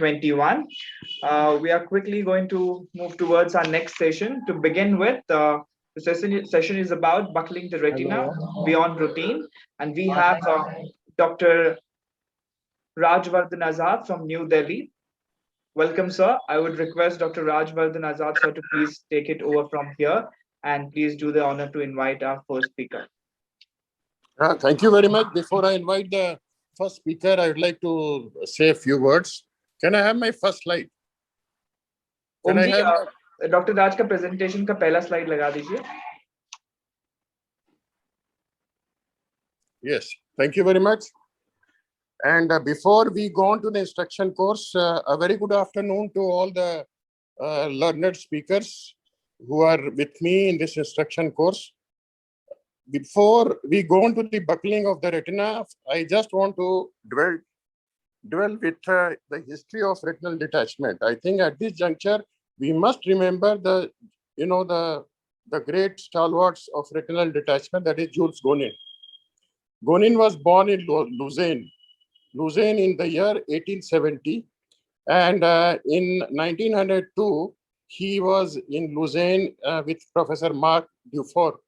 21. We are quickly going to move towards our next session. To begin with, the session is about buckling the retina beyond routine. And we have Dr. Rajvardhan Azad from New Delhi. Welcome, sir. I would request Dr. Rajvardhan Azad, sir, to please take it over from here and please do the honor to invite our first speaker. Thank you very much. Before I invite the first speaker, I would like to say a few words. Can I have my first slide? Can I have Dr. Raj का presentation का पहला slide लगा दीजिए. Yes, thank you very much. And before we go on to the instruction course, a very good afternoon to all the learned speakers who are with me in this instruction course. Before we go on to the buckling of the retina, I just want to dwell with the history of retinal detachment. I think at this juncture, we must remember the great stalwarts of retinal detachment, that is Jules Gonin. Gonin was born in Lausanne in the year 1870, and in 1902, he was in Lausanne with Professor Marc Dufour.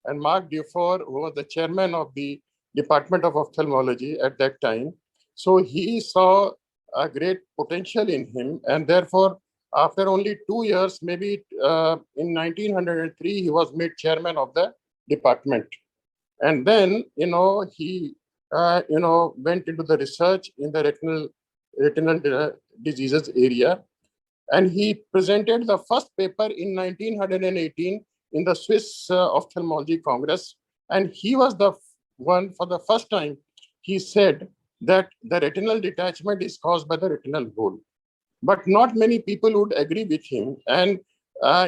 And Marc Dufour was the chairman of the Department of Ophthalmology at that time. So he saw a great potential in him, and therefore, after only 2 years, maybe in 1903, he was made chairman of the department. And then, he went into the research in the retinal diseases area. And he presented the first paper in 1918 in the Swiss Ophthalmology Congress. And he was the one, for the first time, he said that the retinal detachment is caused by the retinal hole. But not many people would agree with him. And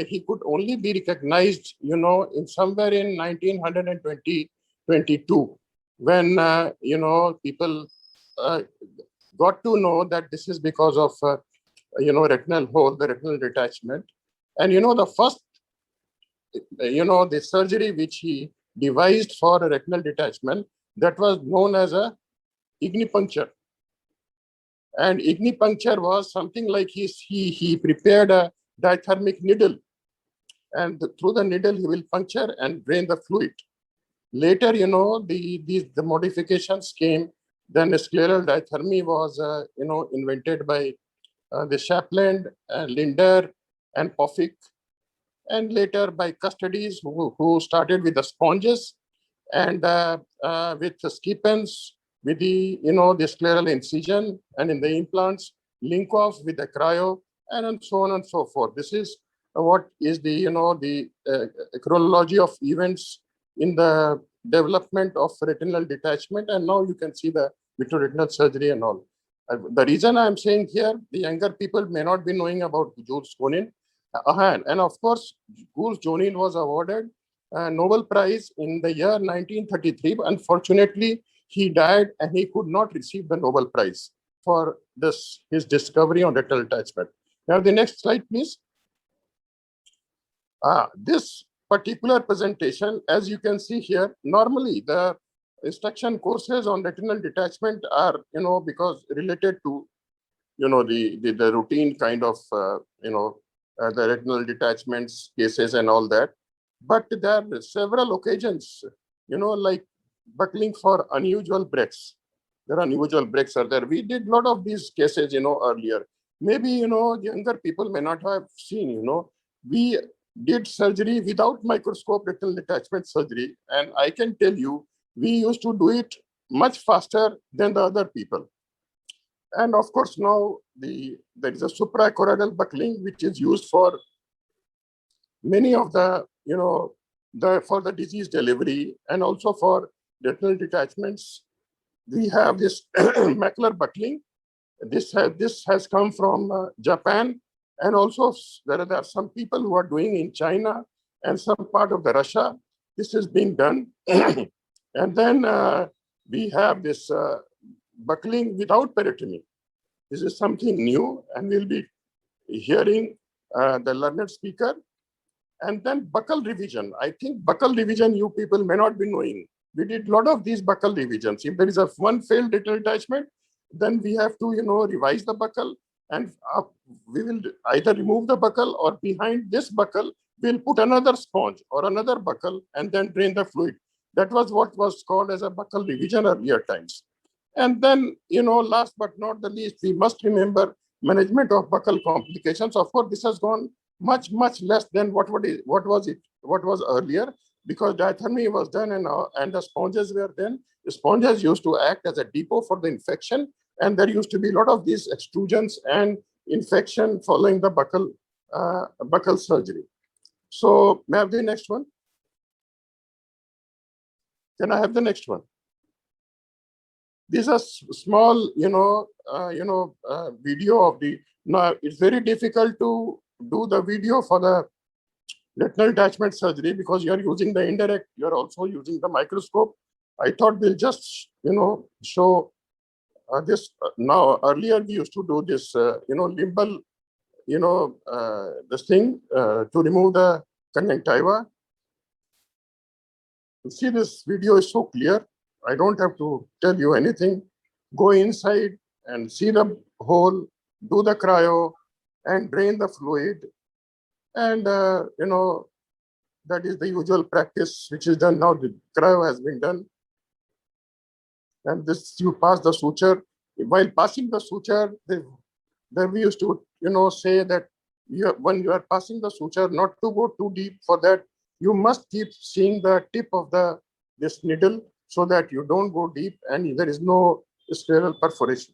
he could only be recognized, in somewhere in 1922, when, people got to know that this is because of, retinal hole, the retinal detachment. And, the first, the surgery which he devised for a retinal detachment, that was known as a ignipuncture. And ignipuncture was something like he prepared a diathermic needle, and through the needle he will puncture and drain the fluid. Later, the modifications came. Then scleral diathermy was, invented by the Chaplin, Linder, and Poffick, and later by Custodies, who started with the sponges, and with the Skippens, with the scleral incision, and in the implants, Linkoff with the cryo, and so on and so forth. This is what is the chronology of events in the development of retinal detachment. And now you can see the vitreoretinal surgery and all. The reason I'm saying here, the younger people may not be knowing about Jules Gonin. And of course, Jules Gonin was awarded a Nobel Prize in the year 1933. Unfortunately, he died and he could not receive the Nobel Prize for his discovery on retinal detachment. Now, the next slide, please. This particular presentation, as you can see here, normally the instruction courses on retinal detachment are, because related to, the routine kind of, the retinal detachments cases and all that. But there are several occasions, like buckling for unusual breaks. There are unusual breaks are there. We did a lot of these cases, earlier. Maybe, younger people may not have seen, we did surgery without microscope retinal detachment surgery. And I can tell you, we used to do it much faster than the other people. And of course, now there is a suprachoroidal buckling, which is used for many of the, for the disease delivery and also for retinal detachments. We have this macular buckling. This has come from Japan, and also there are some people who are doing in China and some part of the Russia. This is being done. And then we have this buckling without peritomy. This is something new, and we'll be hearing the learned speaker. And then buccal revision. I think buccal revision you people may not be knowing. We did a lot of these buccal revisions. If there is one failed retinal detachment, then we have to, revise the buccal. and we will either remove the buccal, or behind this buccal, we'll put another sponge or another buccal and then drain the fluid. That was what was called as a buccal revision earlier times. And then, last but not the least, we must remember management of buccal complications. Of course, this has gone much, much less than what was earlier, because diathermy was done and the sponges were then. The sponges used to act as a depot for the infection, and there used to be a lot of these extrusions and infection following the buccal surgery. So may I have the next one? Can I have the next one? These are small, video of the. Now it's very difficult to do the video for the retinal detachment surgery because you are using the indirect. You are also using the microscope. I thought we'll just, show this now. Earlier we used to do this, limbal, this thing to remove the conjunctiva. You see, this video is so clear. I don't have to tell you anything. Go inside and see the hole, do the cryo, and drain the fluid. And, that is the usual practice which is done now. The cryo has been done. And this, you pass the suture. While passing the suture, then we used to, say that when you are passing the suture, not to go too deep. For that, you must keep seeing the tip of this needle so that you don't go deep and there is no scleral perforation.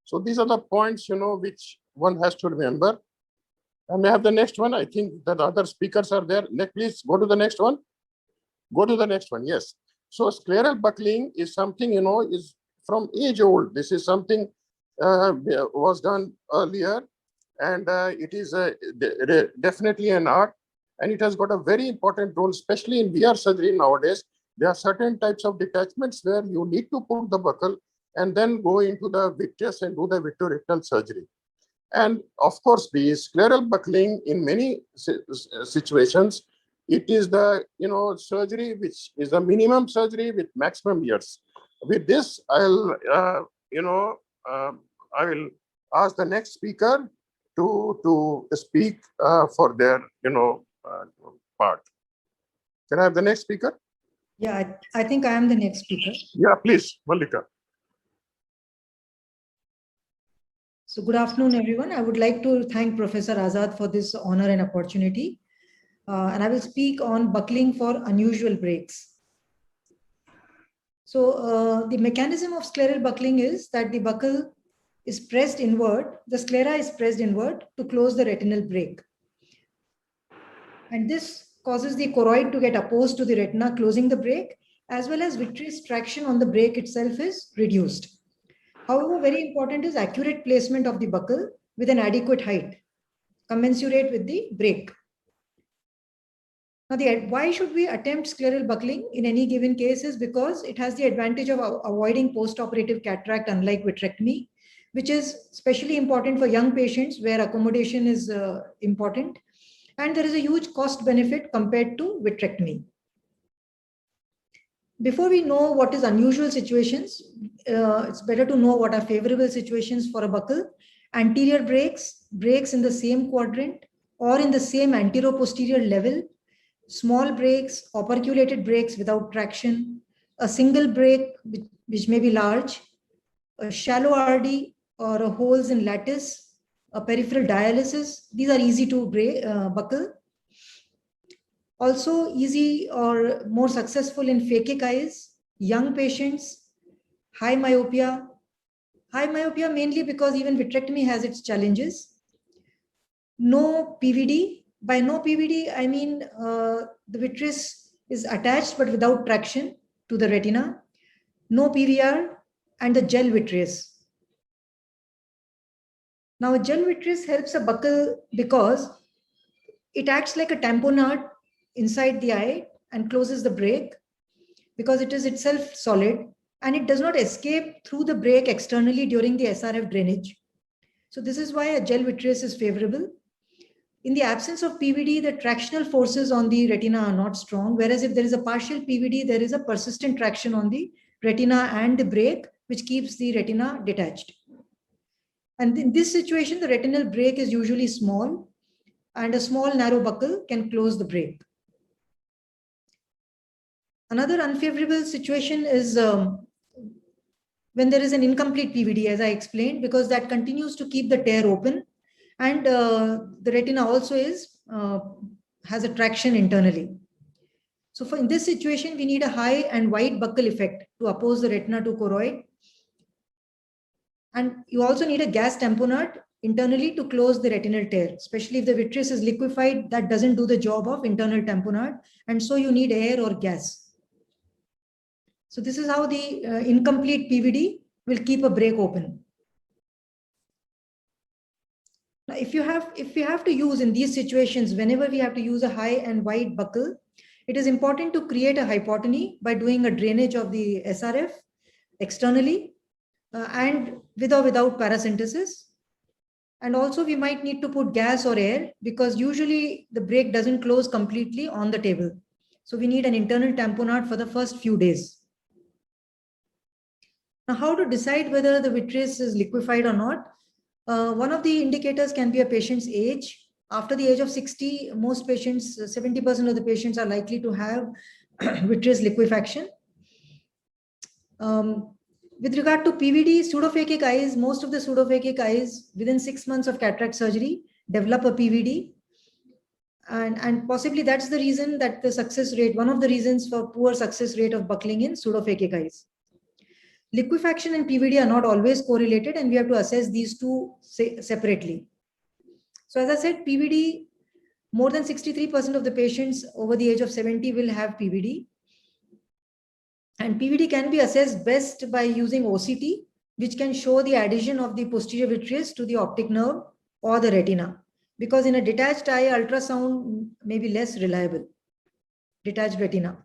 So these are the points, which one has to remember. I may have the next one. I think that other speakers are there. Please go to the next one. Go to the next one. Yes. So scleral buckling is something, is from age old. This is something was done earlier, and it is definitely an art, and it has got a very important role, especially in VR surgery nowadays. There are certain types of detachments where you need to put the buccal and then go into the vitreous and do the vitreoretinal surgery. And of course, the scleral buckling in many situations, it is the surgery which is the minimum surgery with maximum years. With this, I'll I will ask the next speaker to speak for their part. Can I have the next speaker? Yeah, I think I am the next speaker. Yeah, please, Mallika. So good afternoon, everyone. I would like to thank Professor Azad for this honor and opportunity. And I will speak on buckling for unusual breaks. So the mechanism of scleral buckling is that the buccal is pressed inward, the sclera is pressed inward to close the retinal break. And this causes the choroid to get opposed to the retina, closing the break, as well as vitreous traction on the break itself is reduced. However, very important is accurate placement of the buccal with an adequate height, commensurate with the break. Now, why should we attempt scleral buckling in any given case is because it has the advantage of avoiding post-operative cataract, unlike vitrectomy, which is especially important for young patients where accommodation is important. And there is a huge cost benefit compared to vitrectomy. Before we know what is unusual situations, it's better to know what are favorable situations for a buccal. Anterior breaks in the same quadrant or in the same antero-posterior level, small breaks, operculated breaks without traction, a single break which may be large, a shallow RD or a holes in lattice, a peripheral dialysis. These are easy to buckle. Also easy or more successful in phakic eyes, young patients, high myopia. High myopia mainly because even vitrectomy has its challenges. No PVD. By no PVD, I mean the vitreous is attached but without traction to the retina. No PVR and the gel vitreous. Now, a gel vitreous helps a buccal because it acts like a tamponade inside the eye and closes the break because it is itself solid and it does not escape through the break externally during the SRF drainage. So this is why a gel vitreous is favorable. In the absence of PVD, the tractional forces on the retina are not strong, whereas if there is a partial PVD, there is a persistent traction on the retina and the break, which keeps the retina detached. And in this situation, the retinal break is usually small, and a small narrow buckle can close the break. Another unfavorable situation is when there is an incomplete PVD, as I explained, because that continues to keep the tear open, and the retina also has a traction internally. So in this situation, we need a high and wide buccal effect to oppose the retina to choroid. And you also need a gas tamponade internally to close the retinal tear, especially if the vitreous is liquefied, that doesn't do the job of internal tamponade. And so you need air or gas. So this is how the incomplete PVD will keep a break open. Now, if we have to use in these situations, whenever we have to use a high and wide buccal, it is important to create a hypotony by doing a drainage of the SRF externally and with or without paracentesis. And also we might need to put gas or air because usually the break doesn't close completely on the table. So we need an internal tamponade for the first few days. Now, how to decide whether the vitreous is liquefied or not? One of the indicators can be a patient's age. After the age of 60, most patients, 70% of the patients are likely to have vitreous liquefaction. With regard to PVD, pseudophakic eyes, most of the pseudophakic eyes within 6 months of cataract surgery develop a PVD. And possibly that's the reason that the success rate, one of the reasons for poor success rate of buckling in pseudophakic eyes. Liquefaction and PVD are not always correlated, and we have to assess these two separately. So as I said, PVD, more than 63% of the patients over the age of 70 will have PVD. And PVD can be assessed best by using OCT, which can show the adhesion of the posterior vitreous to the optic nerve or the retina. Because in a detached eye, ultrasound may be less reliable. Detached retina.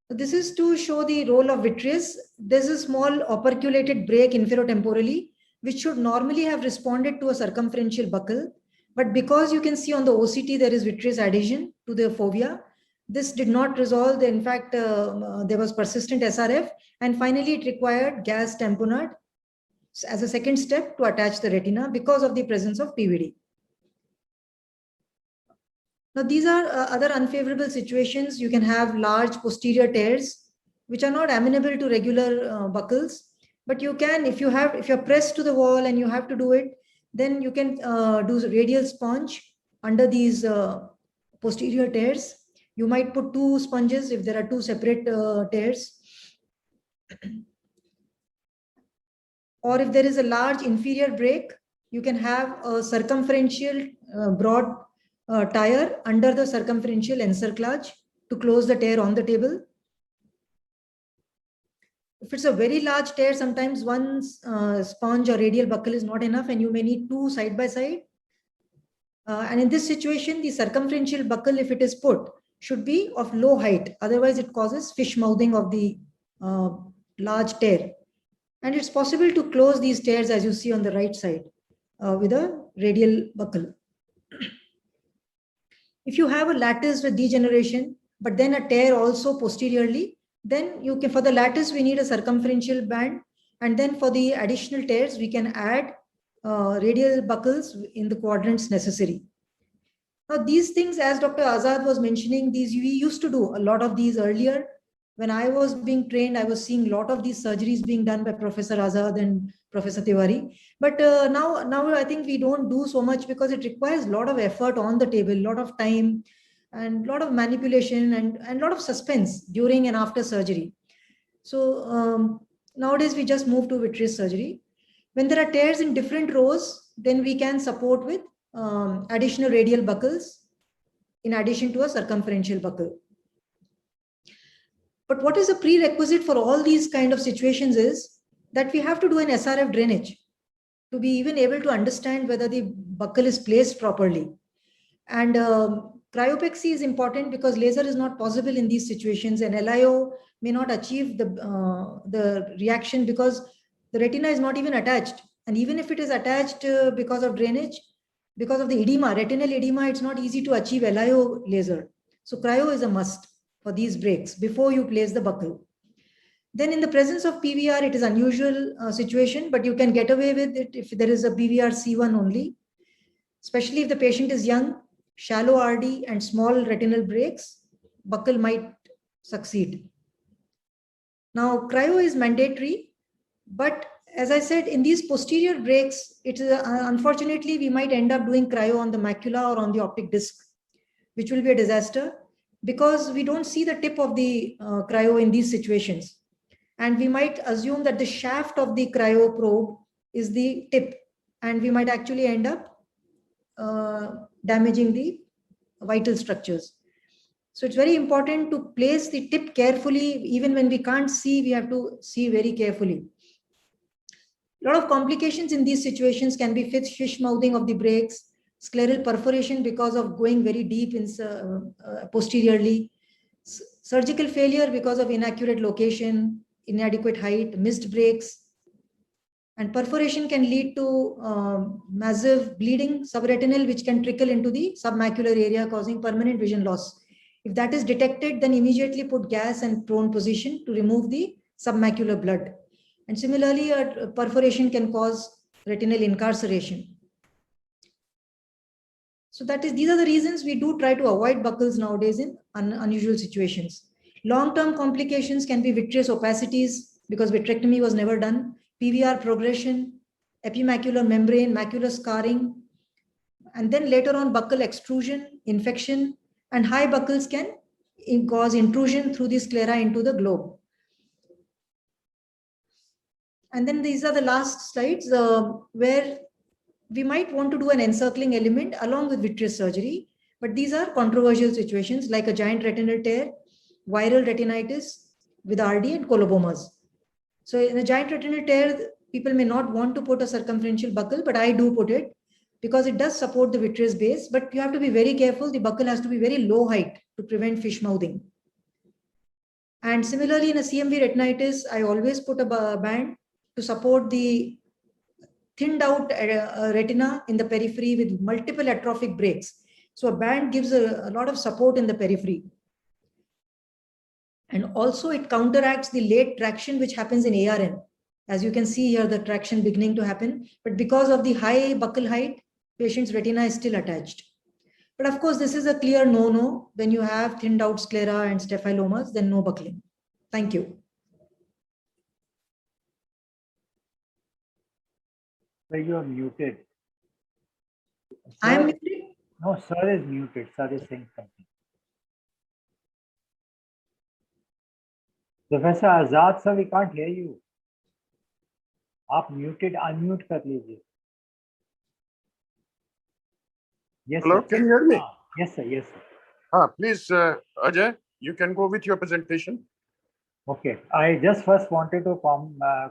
This is to show the role of vitreous. There's a small operculated break inferotemporally, which should normally have responded to a circumferential buccal. But because you can see on the OCT, there is vitreous adhesion to the fovea, this did not resolve. In fact, there was persistent SRF. And finally, it required gas tamponade as a second step to attach the retina because of the presence of PVD. Now, these are other unfavorable situations. You can have large posterior tears, which are not amenable to regular buckles. But you can, if you're pressed to the wall and you have to do it, then you can do radial sponge under these posterior tears. You might put 2 sponges if there are 2 separate tears. Or if there is a large inferior break, you can have a circumferential broad tire under the circumferential encerclage to close the tear on the table. If it's a very large tear, sometimes one sponge or radial buccal is not enough and you may need 2 side by side. And in this situation, the circumferential buccal, if it is put, should be of low height. Otherwise, it causes fish mouthing of the large tear. And it's possible to close these tears, as you see on the right side, with a radial buccal. If you have a lattice with degeneration, but then a tear also posteriorly, then you can, for the lattice, we need a circumferential band. And then for the additional tears, we can add radial buckles in the quadrants necessary. Now, these things, as Dr. Azad was mentioning, we used to do a lot of these earlier. When I was being trained, I was seeing a lot of these surgeries being done by Professor Azad and Professor Tiwari. But now I think we don't do so much because it requires a lot of effort on the table, a lot of time, and a lot of manipulation and a lot of suspense during and after surgery. So nowadays we just move to vitreous surgery. When there are tears in different rows, then we can support with additional radial buckles in addition to a circumferential buccal. But what is a prerequisite for all these kind of situations is that we have to do an SRF drainage to be even able to understand whether the buccal is placed properly. And cryopexy is important because laser is not possible in these situations, and LIO may not achieve the reaction because the retina is not even attached. And even if it is attached because of drainage, because of the edema, retinal edema, it's not easy to achieve LIO laser. So cryo is a must for these breaks before you place the buccal. Then in the presence of PVR, it is unusual situation, but you can get away with it if there is a PVR C1 only, especially if the patient is young, shallow RD and small retinal breaks, buckle might succeed. Now, cryo is mandatory, but as I said, in these posterior breaks, it is unfortunately, we might end up doing cryo on the macula or on the optic disc, which will be a disaster because we don't see the tip of the cryo in these situations. And we might assume that the shaft of the cryo probe is the tip, and we might actually end up damaging the vital structures. So it's very important to place the tip carefully. Even when we can't see, we have to see very carefully. A lot of complications in these situations can be fish mouthing of the breaks, scleral perforation because of going very deep in posteriorly, surgical failure because of inaccurate location, inadequate height, missed breaks, and perforation can lead to massive bleeding subretinal, which can trickle into the submacular area, causing permanent vision loss. If that is detected, then immediately put gas and prone position to remove the submacular blood. And similarly, a perforation can cause retinal incarceration. So these are the reasons we do try to avoid buckles nowadays in unusual situations. Long-term complications can be vitreous opacities because vitrectomy was never done, PVR progression, epimacular membrane, macular scarring, and then later on buccal extrusion, infection, and high buckles can cause intrusion through the sclera into the globe. And then these are the last slides where we might want to do an encircling element along with vitreous surgery, but these are controversial situations like a giant retinal tear, viral retinitis with RD and colobomas. So in a giant retinal tear, people may not want to put a circumferential buckle, but I do put it because it does support the vitreous base, but you have to be very careful. The buckle has to be very low height to prevent fish mouthing. And similarly, in a CMV retinitis, I always put a band to support the thinned out retina in the periphery with multiple atrophic breaks. So a band gives a lot of support in the periphery. And also it counteracts the late traction which happens in ARN. As you can see here, the traction beginning to happen, but because of the high buccal height, patient's retina is still attached. But of course, this is a clear no-no. When you have thinned out sclera and staphylomas, then no buckling. Thank you. So you are muted. I am Sir- muted. No, sir is muted. Sir is saying something. Professor Azad, sir, we can't hear you. आप muted, unmute कर लीजिए. Yes, Hello, sir. can you hear me? Yes, sir. Yes, sir. Please, Ajay, you can go with your presentation. Okay. I just first wanted to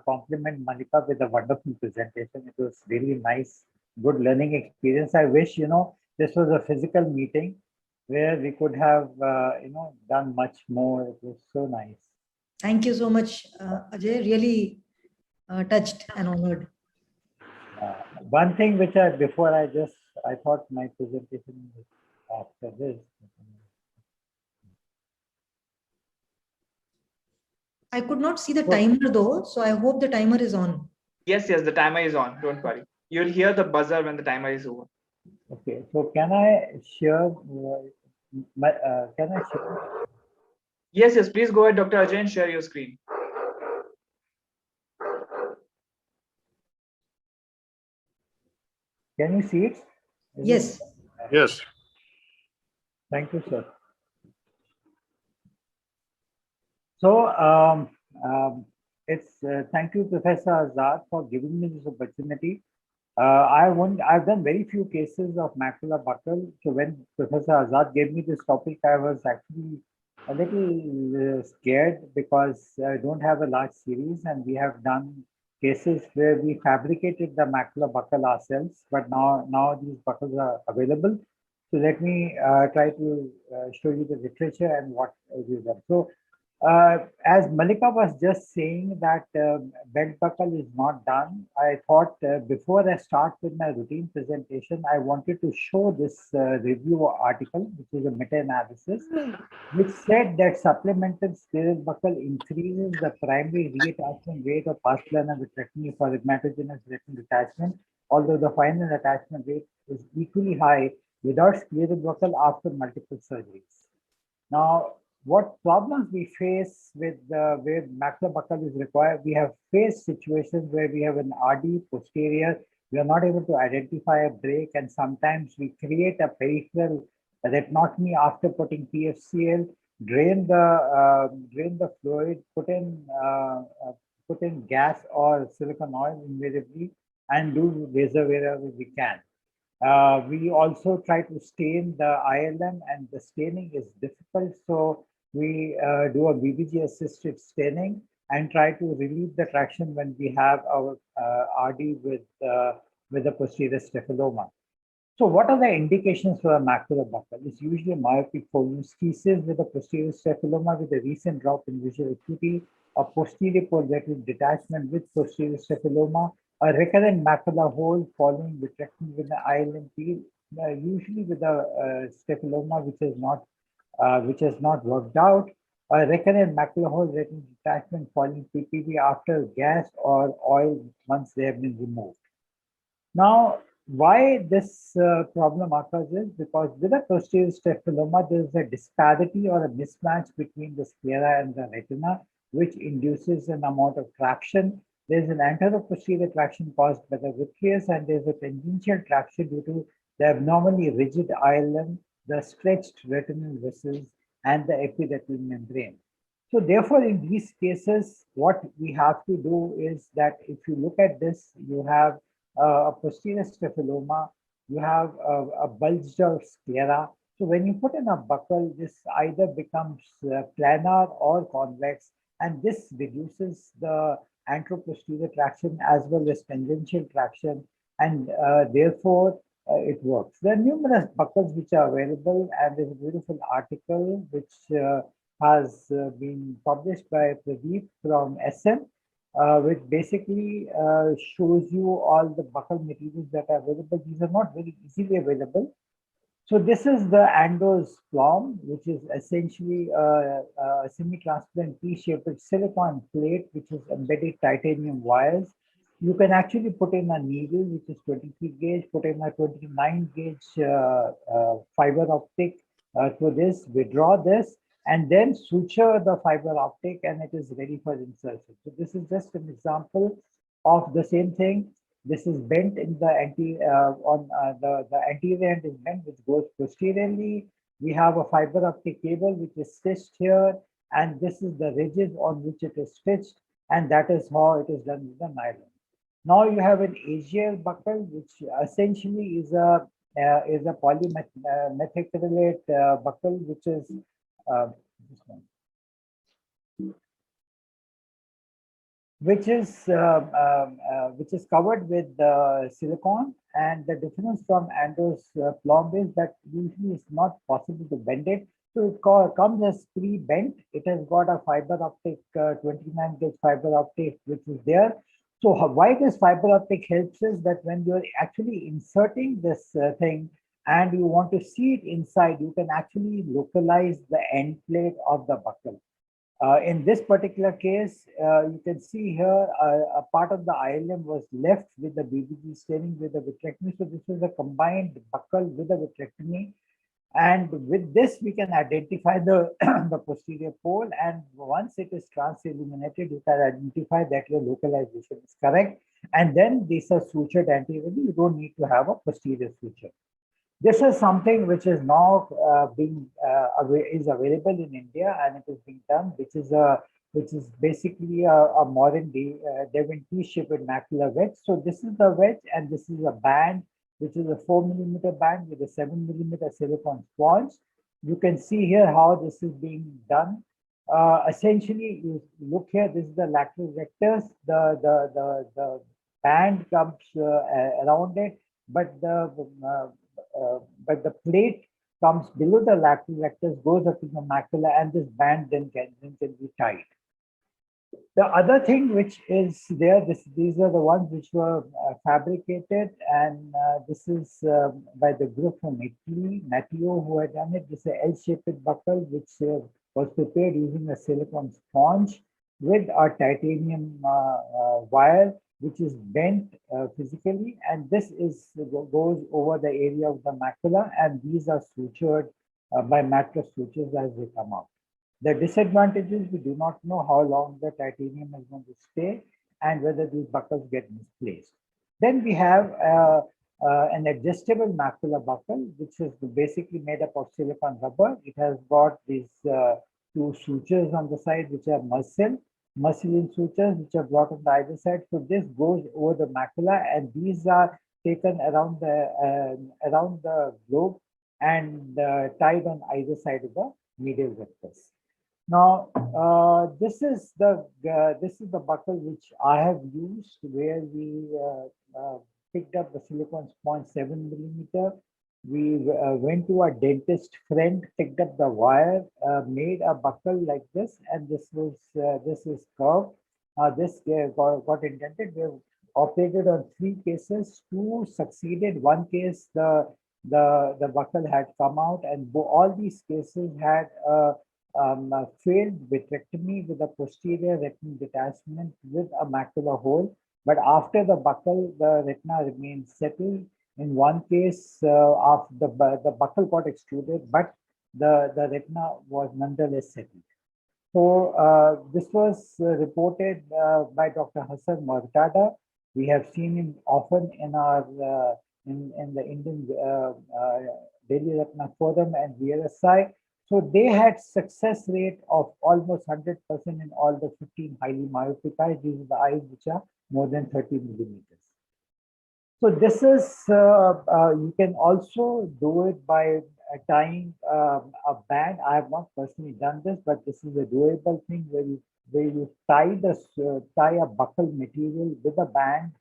compliment Malika with a wonderful presentation. It was really nice, good learning experience. I wish, this was a physical meeting where we could have, done much more. It was so nice. Thank you so much, Ajay. Really touched and honored. One thing which I thought my presentation was after this. I could not see the timer though, so I hope the timer is on. Yes, the timer is on. Don't worry. You'll hear the buzzer when the timer is over. Okay, so can I share? Can I share? Yes, please go ahead, Dr. Ajay, and share your screen. Can you see it? Yes. Yes. Thank you, sir. So thank you, Professor Azad, for giving me this opportunity. I've done very few cases of macular buckle. So when Professor Azad gave me this topic, I was actually a little scared because I don't have a large series, and we have done cases where we fabricated the macular buckle ourselves, but now these buckles are available. So let me try to show you the literature and what we've done. So As Malika was just saying that belt buckle is not done, I thought before I start with my routine presentation, I wanted to show this review article, which is a meta-analysis, which said that supplemental squirrel buckle increases the primary reattachment rate of pars plana vitrectomy for rheumatogenic retinal detachment, although the final attachment rate is equally high without squirrel buckle after multiple surgeries. Now, what problems we face with where macular buckle is required? We have faced situations where we have an RD posterior, we are not able to identify a break, and sometimes we create a peripheral retinotomy after putting PFCL, drain the fluid, put in gas or silicone oil invariably, and do laser wherever we can. We also try to stain the ILM, and the staining is difficult. So we do a BBG assisted staining and try to relieve the traction when we have our RD with the posterior staphylomas. So what are the indications for a macular buckle? It's usually myopic photolusthesis with a posterior staphyloma with a recent drop in visual acuity, a posterior polyretinal detachment with posterior staphyloma, a recurrent macular hole following vitrectomy with the ILM peel, usually with a staphyloma which has not worked out, a recurrent macular hole retinal detachment following PPV after gas or oil once they have been removed. Now, why this problem occurs is because with a posterior staphyloma, there is a disparity or a mismatch between the sclera and the retina, which induces an amount of traction. There's an anteroposterior traction caused by the vitreous, and there's a tangential traction due to the abnormally rigid ILM, the stretched retinal vessels, and the epiretinal membrane. So therefore, in these cases, what we have to do is that if you look at this, you have a posterior staphyloma, you have a bulged out sclera. So when you put in a buckle, this either becomes planar or convex, and this reduces the anteroposterior traction as well as tangential traction, and therefore it works. There are numerous buckles which are available, and there's a beautiful article which has been published by Pradeep from SM, which basically shows you all the buckle materials that are available. These are not very easily available. So this is the Andos plomb, which is essentially a semi-transparent T-shaped silicon plate, which is embedded titanium wires. You can actually put in a needle, which is 23 gauge, put in a 29 gauge fiber optic through this, withdraw this, and then suture the fiber optic, and it is ready for insertion. So this is just an example of the same thing. This is bent in the the anterior end is bent, which goes posteriorly. We have a fiber optic cable which is stitched here, and this is the ridges on which it is stitched, and that is how it is done with the nylon. Now you have an AGL buckle, which essentially is a polymethacrylate buckle, which is this one. Which is covered with silicone, and the difference from Andos plomb is that usually it's not possible to bend it. So it comes as pre-bent. It has got a fiber optic 29 gauge fiber optic which is there. So why this fiber optic helps is that when you're actually inserting this thing and you want to see it inside, you can actually localize the end plate of the buckle. In this particular case, you can see here a part of the ILM was left with the BBG staining with the vitrectomy. So this is a combined buckle with a vitrectomy. And with this, we can identify the, the posterior pole. And once it is trans-illuminated, you can identify that your localization is correct. And then these are sutured anteriorly. You don't need to have a posterior suture. This is something which is now is available in India, and it is being done, which is basically a modern day Devon T-shaped macular wedge. So this is the wedge, and this is a band, which is a 4mm band with a 7mm silicone sponge. You can see here how this is being done. Essentially, you look here. This is the lateral rectus. The band comes around it, but the plate comes below the lateral rectus, goes up to the macula, and this band then can be tied. The other thing which is there, these are the ones which were fabricated, and this is by the group from Italy, Matteo, who had done it. This is an L-shaped buckle which was prepared using a silicone sponge with a titanium wire, which is bent physically, and this goes over the area of the macula, and these are sutured by mattress sutures as they come out. The disadvantages, we do not know how long the titanium is going to stay and whether these buckles get misplaced. Then we have an adjustable macular buckle, which is basically made up of silicone rubber. It has got these two sutures on the side, which are Marcelin sutures, which are brought on the either side. So this goes over the macula, and these are taken around the globe and tied on either side of the medial rectus. Now, this is the buckle which I have used, where we picked up the silicone sponge 7 millimeter. We went to our dentist friend, picked up the wire, made a buckle like this, and this is curved. This got indented. We operated on 3 cases. 2 succeeded. 1 case the buckle had come out, and all these cases had failed vitrectomy with a posterior retinal detachment with a macular hole. But after the buckle, the retina remained settled. In 1 case, after the buckle got extruded, but the retina was nonetheless settled. So this was reported by Dr. Hassan Mortada. We have seen him often in our in the Indian Daily Retina Forum and VLSI. So they had success rate of almost 100% in all the 15 highly myopic eyes. These are the eyes which are more than 30 millimeters. So this is, you can also do it by tying a band. I have not personally done this, but this is a doable thing where you tie a buckle material with a band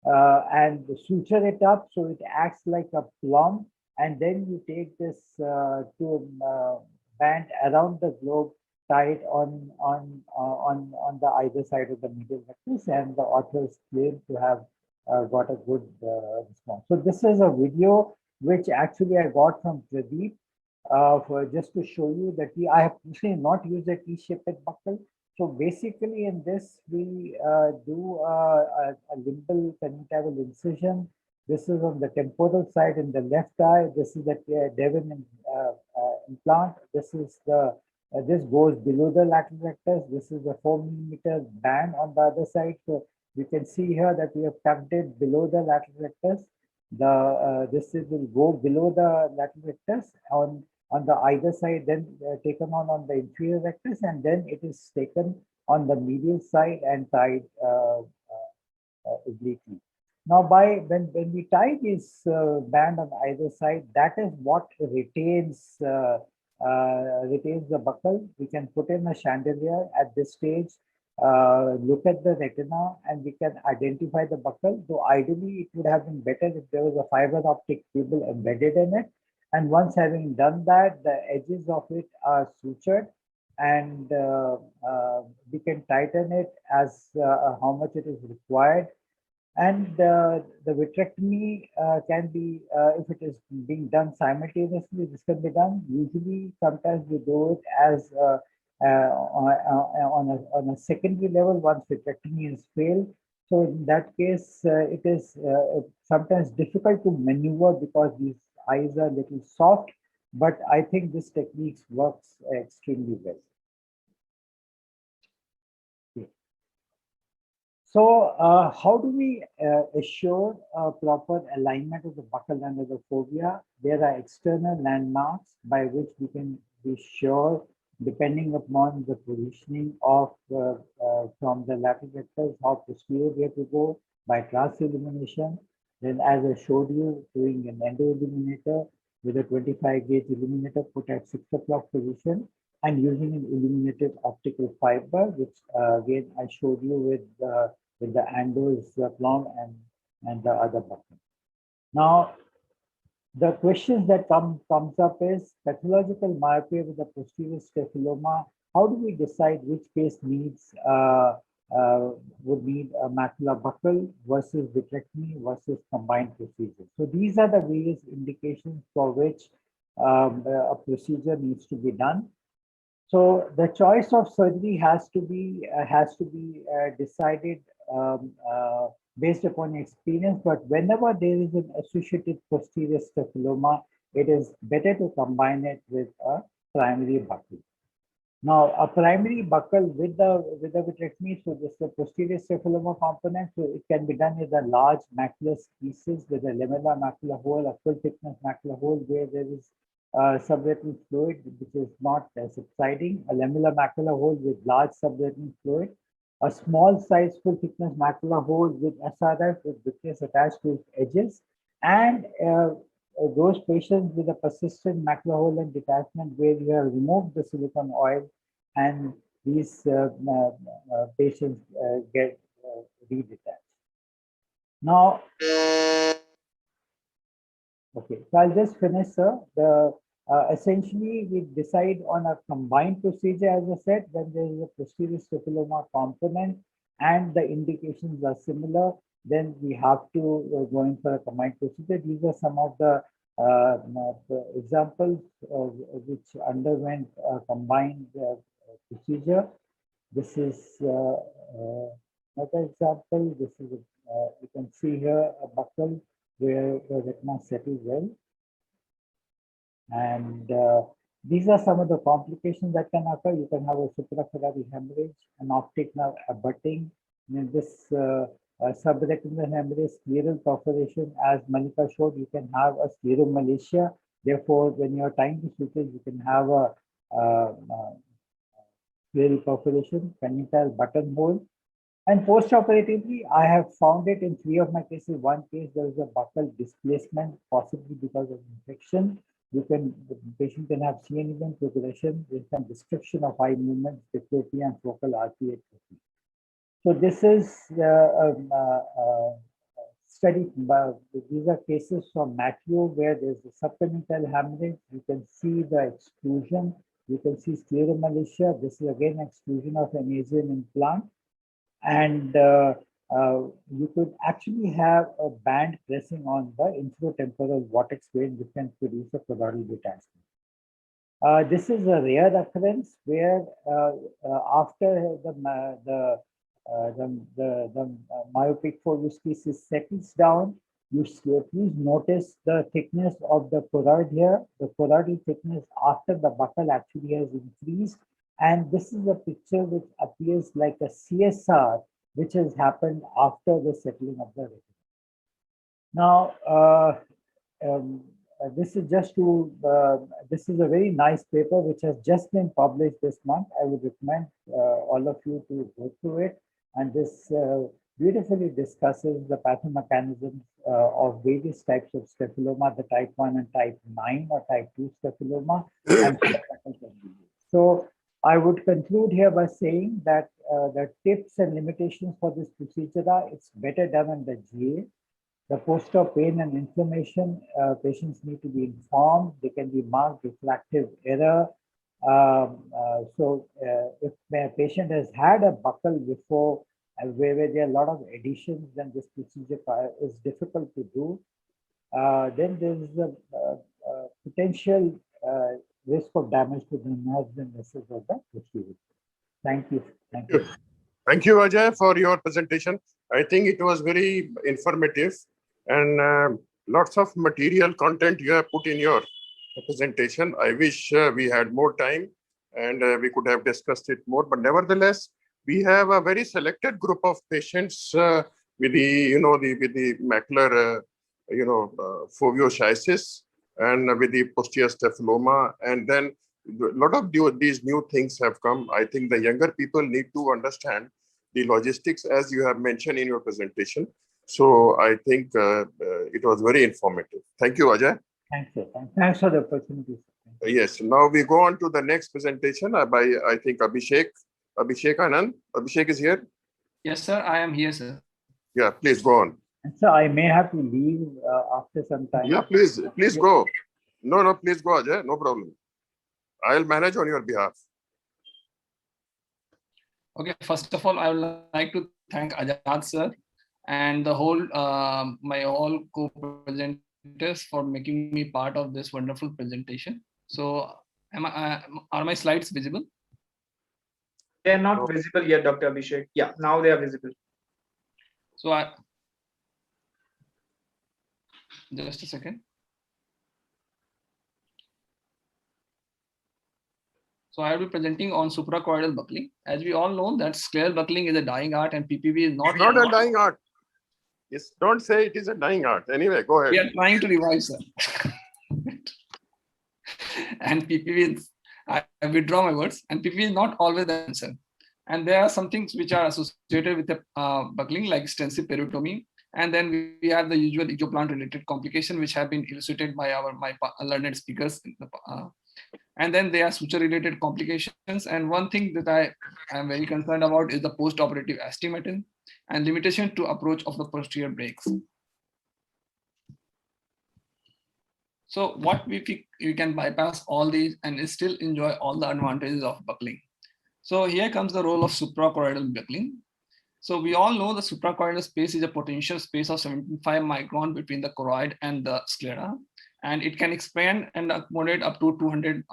and suture it up so it acts like a plum, and then you take this band around the globe, tie it on the either side of the medial rectus, and the authors claim to have got a good response. So this is a video which actually I got from Pradeep for just to show you that I have actually not used a T-shaped buckle. So basically in this, we do a limbal conjunctival incision. This is on the temporal side in the left eye. This is the Devon implant. This is this goes below the lateral rectus. This is a 4 millimeter band on the other side. So you can see here that we have tucked it below the lateral rectus. This will go below the lateral rectus on the either side, then taken on the inferior rectus, and then it is taken on the medial side and tied obliquely. Now, when we tie this band on either side, that is what retains the buckle. We can put in a chandelier at this stage, look at the retina, and we can identify the buckle. So ideally, it would have been better if there was a fiber optic cable embedded in it. And once having done that, the edges of it are sutured, and we can tighten it as how much it is required. And the vitrectomy can be, if it is being done simultaneously, this can be done. Usually, sometimes we do it as on a secondary level once vitrectomy is failed. So in that case, it is sometimes difficult to maneuver because these eyes are a little soft, but I think this technique works extremely well. So how do we assure proper alignment of the buccal under the fovea? There are external landmarks by which we can be sure, depending upon the positioning of from the lateral rectus, how posterior we have to go by class illumination. Then, as I showed you, doing an endo illuminator with a 25 gauge illuminator put at 6 o'clock position, and using an illuminated optical fiber, which again I showed you with the Ando's plum and the other buckle. Now, the questions that comes up is pathological myopia with a posterior staphyloma. How do we decide which case needs would need a macular buckle versus vitrectomy versus combined procedure? So these are the various indications for which a procedure needs to be done. So the choice of surgery has to be decided based upon experience. But whenever there is an associated posterior staphyloma, it is better to combine it with a primary buckle. Now, a primary buckle with the vitrectomy, so this is the posterior staphyloma component, so it can be done with a large macular species with a lamellar macular hole, a full thickness macular hole where there is subretinal fluid which is not subsiding, a lamellar macular hole with large subretinal fluid, a small size full thickness macular hole with SRF with vitreous attached to its edges, and those patients with a persistent macular hole and detachment where you have removed the silicone oil and these patients get redetached. Now, okay, so I'll just finish, sir. Essentially, we decide on a combined procedure, as I said, when there is a posterior staphyloma component and the indications are similar, then we have to go in for a combined procedure. These are some of the examples which underwent a combined procedure. This is another example. This is you can see here a buckle where the retina settles well. And these are some of the complications that can occur. You can have a supraocular hemorrhage, an optic nerve abutting. In this subretinal hemorrhage, scleral perforation, as Malika showed, you can have a scleromalacia. Therefore, when you are tying the sutures, you can have a scleral perforation, penile buttonhole. And post-operatively, I have found it in 3 of my cases. One case, there was a buccal displacement, possibly because of infection. The patient can have CN progression with some restriction of eye movement, diplopia, and focal RPA. So this is study. These are cases from Matthew where there's a subpenile hemorrhage. You can see the exclusion. You can see scleromalacia. This is again exclusion of an Asian implant. And you could actually have a band pressing on the infratemporal vortex vein, which can produce a choroidal detachment. This is a rare occurrence where after the myopic fovuscis settles down, you please notice the thickness of the choroid here. The choroidal thickness after the buccal actually has increased. And this is a picture which appears like a CSR, which has happened after the settling of the retina. Now, this is just to, this is a very nice paper which has just been published this month. I would recommend all of you to go through it. And this beautifully discusses the pathomechanisms of various types of staphyloma, the type 1 and type 9 or type 2 staphyloma. So I would conclude here by saying that the tips and limitations for this procedure are it's better done in the GA. The post-op pain and inflammation, patients need to be informed. They can be marked refractive error. If a patient has had a buccal before, where there are a lot of additions, then this procedure is difficult to do. Then there is a potential risk of damage to the nerves and vessels of the procedure. Thank you. Thank you. Thank you, Ajay, for your presentation. I think it was very informative and lots of material content you have put in your presentation. I wish we had more time and we could have discussed it more, but nevertheless, we have a very selected group of patients with the, with the macular, foveoschisis and with the posterior staphyloma. And then a lot of these new things have come. I think the younger people need to understand the logistics as you have mentioned in your presentation. So I think it was very informative. Thank you, Ajay. Thanks, sir. Thanks for the opportunity. Yes, now we go on to the next presentation by, I think, Abhishek Anand. Abhishek is here. Yes, sir. I am here, sir. Yeah, please go on. And so I may have to leave after some time. Yeah, please go. No, please go, Ajay. No problem. I'll manage on your behalf. Okay, first of all, I would like to thank Ajad sir and the whole my all co-presenters for making me part of this wonderful presentation. So, are my slides visible? They are not visible yet, Dr. Abhishek. Yeah, now they are visible. So just a second. So I will be presenting on suprachoroidal buckling. As we all know that scleral buckling is a dying art and PPB is not a dying art. Yes, don't say it is a dying art. Anyway, go ahead. We are trying to revive, sir. And PPB is, I withdraw my words, and PPB is not always the answer. And there are some things which are associated with the buckling, like extensive periotomy. And then we have the usual ecoplant related complication, which have been illustrated by my learned speakers. And then there are suture related complications. And one thing that I am very concerned about is the post-operative astigmatism and limitation to approach of the posterior breaks. So what we can bypass all these and still enjoy all the advantages of buckling. So here comes the role of suprachoroidal buckling. So we all know the suprachoroidal space is a potential space of 75 micron between the choroid and the sclera, and it can expand and accommodate up to 200.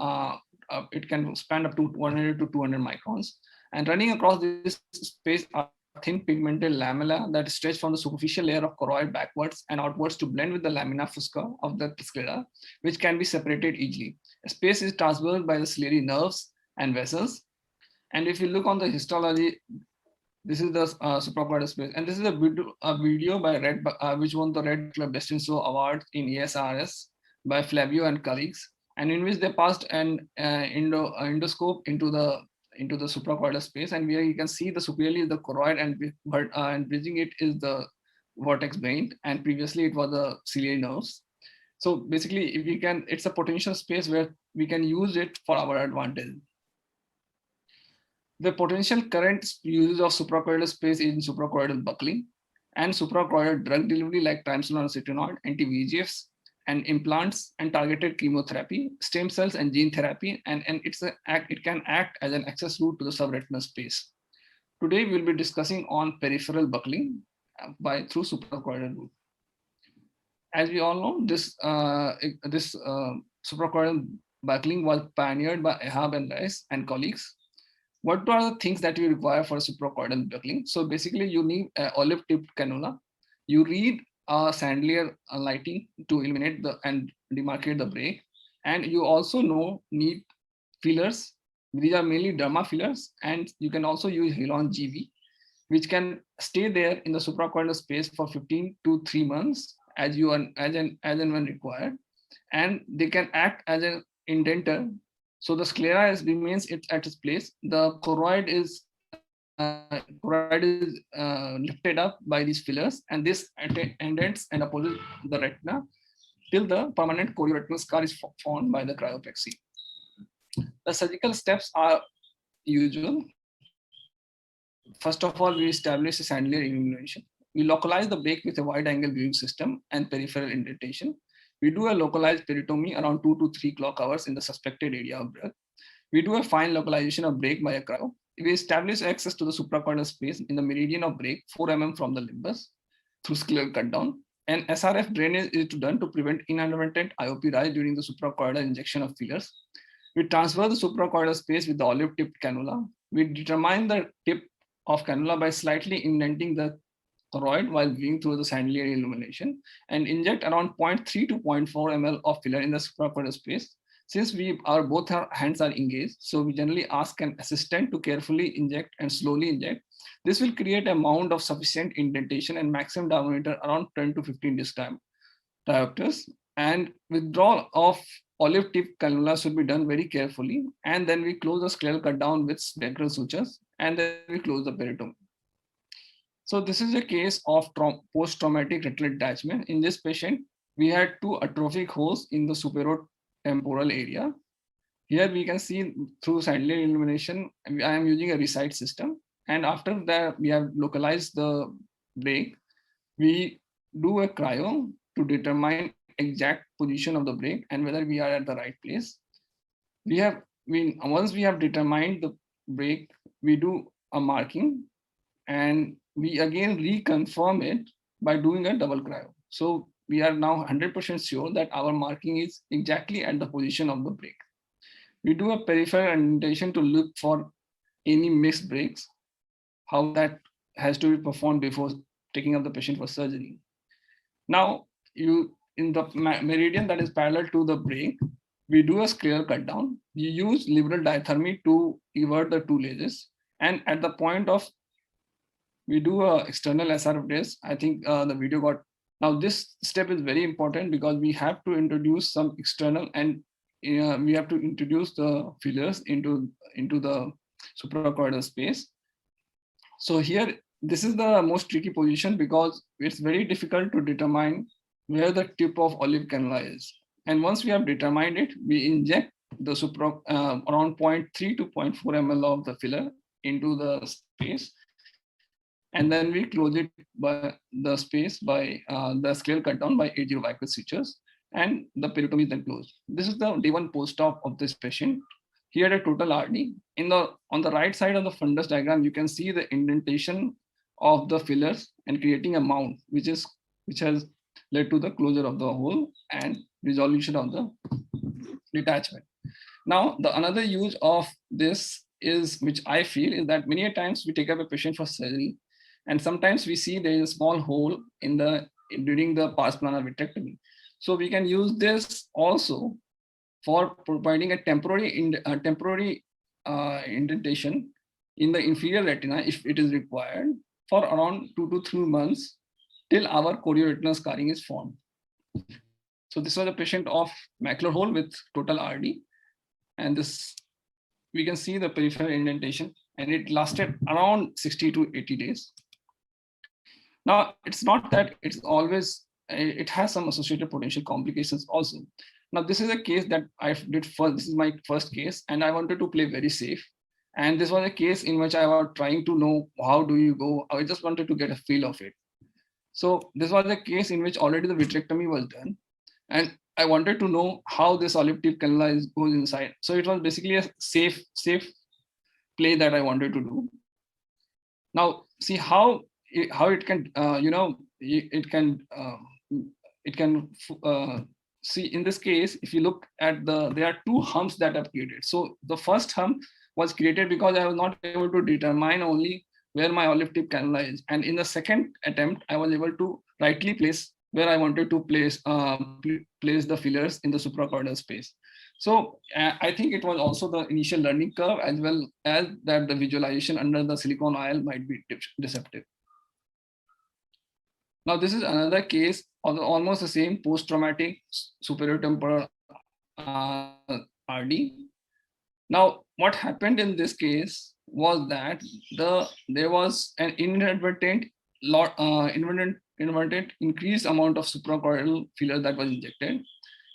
It can expand up to 100 to 200 microns. And running across this space are thin pigmented lamella that stretch from the superficial layer of choroid backwards and outwards to blend with the lamina fusca of the sclera, which can be separated easily. A space is traversed by the ciliary nerves and vessels. And if you look on the histology, this is the suprachoroidal space, and this is a video by which won the Red Club Best in Show Award in ESRS by Flavio and colleagues, and in which they passed an endoscope into the suprachoroidal space, and where you can see the superiorly is the choroid and bridging it is the vertex vein, and previously it was the ciliary nerves. So basically, if we can, it's a potential space where we can use it for our advantage. The potential current use of suprachoroidal space is in suprachoroidal buckling and suprachoroidal drug delivery like triamcinolone acetonide, anti-VEGFs, and implants and targeted chemotherapy, stem cells and gene therapy, and it can act as an access route to the subretinal space. Today we'll be discussing on peripheral buckling through suprachoroidal route. As we all know, this suprachoroidal buckling was pioneered by Ehab and Rice and colleagues. What are the things that you require for suprachoroidal buckling? So basically you need an olive-tipped cannula. You read a Sandler lighting to illuminate and demarcate the break. And you also need fillers. These are mainly derma fillers, and you can also use Halon GV, which can stay there in the suprachoroidal space for 15 to 3 months as and when required. And they can act as an indenter. So the sclera remains at its place. The choroid is lifted up by these fillers, and this indents and opposes the retina till the permanent chorioretinal scar is formed by the cryoplexy. The surgical steps are usual. First of all, we establish a Sandler illumination. We localize the break with a wide-angle viewing system and peripheral indentation. We do a localized peritomy around 2 to 3 clock hours in the suspected area of break. We do a fine localization of break by a cryo. We establish access to the suprachoroidal space in the meridian of break 4 mm from the limbus through scleral cut down. And SRF drainage is done to prevent inadvertent IOP rise during the suprachoroidal injection of fillers. We transfer the suprachoroidal space with the olive-tipped cannula. We determine the tip of cannula by slightly indenting the choroid while viewing through the Sandler illumination, and inject around 0.3 to 0.4 ml of filler in the suprachoroidal space. Since both our hands are engaged, so we generally ask an assistant to carefully inject and slowly inject. This will create a mound of sufficient indentation and maximum diameter around 10 to 15 disc diopters. And withdrawal of olive tip cannula should be done very carefully. And then we close the scleral cut down with spectral sutures, and then we close the peritomy. So this is a case of post-traumatic retinal detachment. In this patient, we had 2 atrophic holes in the superotemporal area. Here we can see through Sandler illumination, I am using a ReSight system. And after that, we have localized the break. We do a cryo to determine exact position of the break and whether we are at the right place. Once we have determined the break, we do a marking and we again reconfirm it by doing a double cryo. So we are now 100% sure that our marking is exactly at the position of the break. We do a peripheral indentation to look for any missed breaks, how that has to be performed before taking up the patient for surgery. Now, in the meridian that is parallel to the break, we do a scleral cut down. You use liberal diathermy to invert the two ledges. And at the point of, we do a external SRF test. I think the video got, now this step is very important because we have to introduce some external and we have to introduce the fillers into the suprachoroidal space. So here, this is the most tricky position because it's very difficult to determine where the tip of olive cannula is. And once we have determined it, we inject the around 0.3 to 0.4 ml of the filler into the space. And then we close it by the space by the scleral cut down by 80 Vicus sutures, and the peritomy is then closed. This is the day one post-op of this patient. Here a total RD. On the right side of the fundus diagram, you can see the indentation of the fillers and creating a mound, which has led to the closure of the hole and resolution of the detachment. Now, the another use of this is, which I feel, is that many times we take up a patient for surgery, and sometimes we see there is a small hole during the pars plana vitrectomy. So we can use this also for providing a temporary indentation in the inferior retina if it is required for around 2 to 3 months till our chorioretinal scarring is formed. So this was a patient of macular hole with total RD, and this we can see the peripheral indentation, and it lasted around 60 to 80 days. Now, it's not that it's always, it has some associated potential complications also. Now, this is a case that I did first. This is my first case, and I wanted to play very safe. And this was a case in which I was trying to know how do you go. I just wanted to get a feel of it. So this was a case in which already the vitrectomy was done, and I wanted to know how this olive tip cannula goes inside. So it was basically a safe play that I wanted to do. Now, see how it can, it can see in this case, if you look at there are two humps that are created. So the first hump was created because I was not able to determine only where my olive tip cannula is. And in the second attempt, I was able to rightly place where I wanted to place the fillers in the suprachoroidal space. So I think it was also the initial learning curve as well as that the visualization under the silicone oil might be deceptive. Now, this is another case of almost the same post-traumatic superior temporal RD. Now, what happened in this case was that there was an inadvertent increased amount of suprachoroidal filler that was injected,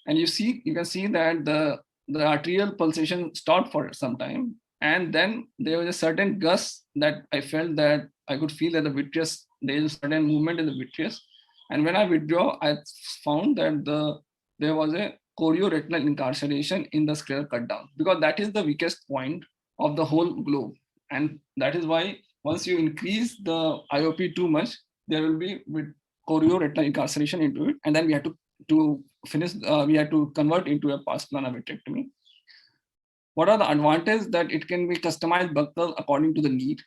and you can see that the arterial pulsation stopped for some time, and then there was a certain gust that I felt that I could feel that the vitreous, there is a certain movement in the vitreous, and when I withdraw, I found that there was a chorioretinal incarceration in the scleral cut down, because that is the weakest point of the whole globe, and that is why once you increase the IOP too much, there will be with chorioretinal incarceration into it, and then we had to finish. We had to convert into a pars plana vitrectomy. What are the advantages? That it can be customized buccal according to the need.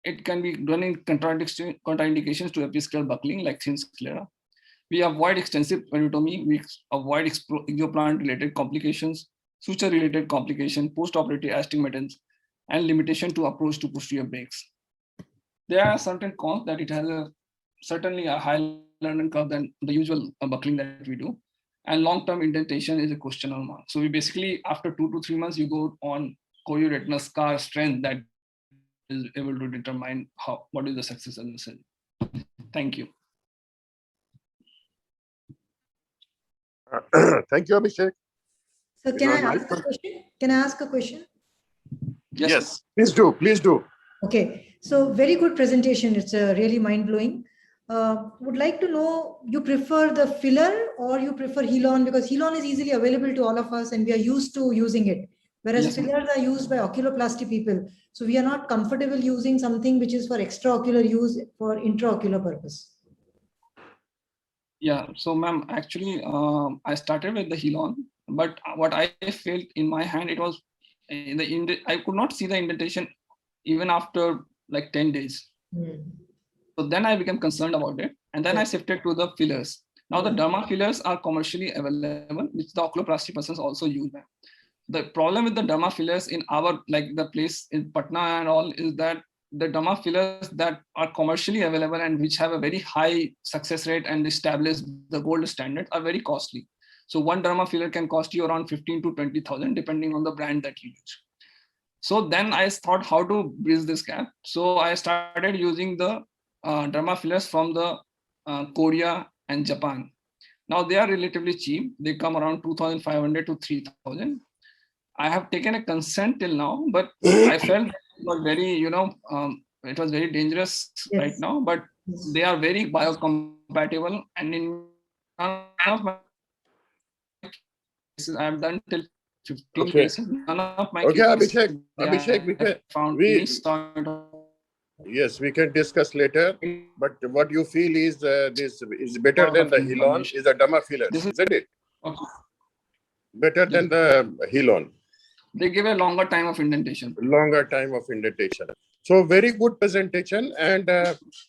It can be done in contraindications to episcleral buckling like thin sclera. We avoid extensive peritomy. We avoid exoplant-related complications, suture-related complications, post-operative astigmatism, and limitation to approach to posterior breaks. There are certain cons that it has certainly a higher learning curve than the usual buckling that we do. And long-term indentation is a question mark. So we basically, after 2 to 3 months, you go on chorioretinal scar strength that is able to determine what is the success of the surgery. Thank you. Thank you, Abhishek. So can I ask a question? Can I ask a question? Yes, please do. Please do. Okay, so very good presentation. It's really mind-blowing. Would like to know, you prefer the filler or you prefer Helon, because Helon is easily available to all of us and we are used to using it. Whereas Yes, ma'am. fillers are used by oculoplasty people. So we are not comfortable using something which is for extraocular use for intraocular purpose. Yeah, so ma'am, actually, I started with the Helon, but what I felt in my hand, it was I could not see the indentation even after like 10 days. So then I became concerned about it, and then I shifted to the fillers. Now the derma fillers are commercially available, which the oculoplasty persons also use them. The problem with the derma fillers in our, like the place in Patna and all, is that the derma fillers that are commercially available and which have a very high success rate and establish the gold standard are very costly. So one derma filler can cost you around 15 to 20,000 depending on the brand that you use. So then I thought how to bridge this gap. So I started using the derma fillers from the Korea and Japan. Now they are relatively cheap. They come around 2,500 to 3,000. I have taken a consent till now, but I felt it was very, it was very dangerous right now, but they are very biocompatible, and in none of my cases, I have done till 15 Okay. cases. None of my Okay, cases, Abhishek, we can, found we- any sort of. yes, we can discuss later. But what you feel is this is better than the Helon is the derma fillers, This is- isn't it? Okay. Better than the Helon. They give a longer time of indentation. Longer time of indentation. So very good presentation, and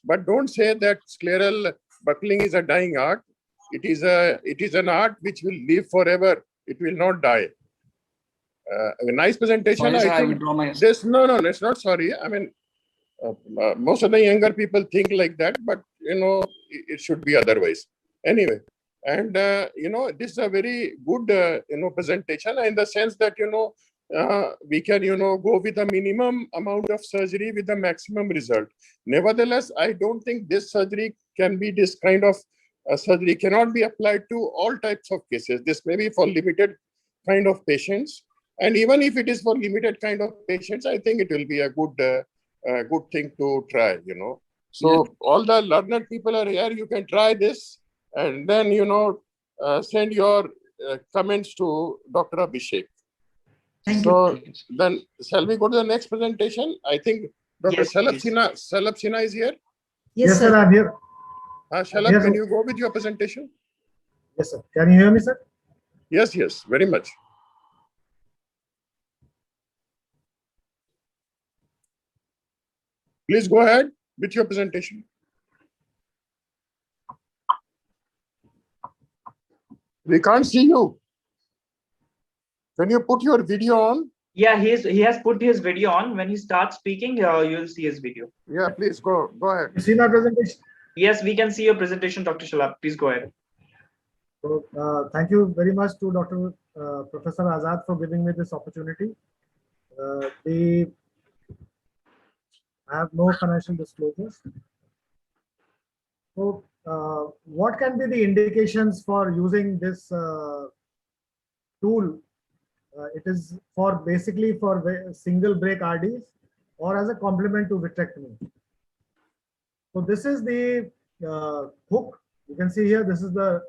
but don't say that scleral buckling is a dying art. It is an art which will live forever. It will not die. A nice presentation. Sorry, sir, I think withdraw my. this no, it's not sorry. I mean, most of the younger people think like that, but it should be otherwise. Anyway, and this is a very good presentation in the sense that we can go with a minimum amount of surgery with the maximum result. Nevertheless, I don't think this surgery can be this kind of surgery cannot be applied to all types of cases. This may be for limited kind of patients, and even if it is for limited kind of patients, I think it will be a good thing to try. So all the learned people are here. You can try this, and then send your comments to Dr. Abhishek. Thank So you. then, shall we go to the next presentation? I think Dr. Yes, please. Salab Sinha is here. Yes, sir. I'm here. Shalab, Yes, can sir. you go with your presentation? Yes, sir. Can you hear me, sir? Yes, very much. Please go ahead with your presentation. We can't see you. Can you put your video on? Yeah, he has put his video on. When he starts speaking, you'll see his video. Yeah, please go ahead. You see my presentation? Yes, we can see your presentation, Dr. Shalab. Please go ahead. So, thank you very much to Dr. Professor Azad for giving me this opportunity. I have no financial disclosures. So, what can be the indications for using this tool? It is for basically for single break RDs or as a complement to vitrectomy. So this is the hook. You can see here, this is the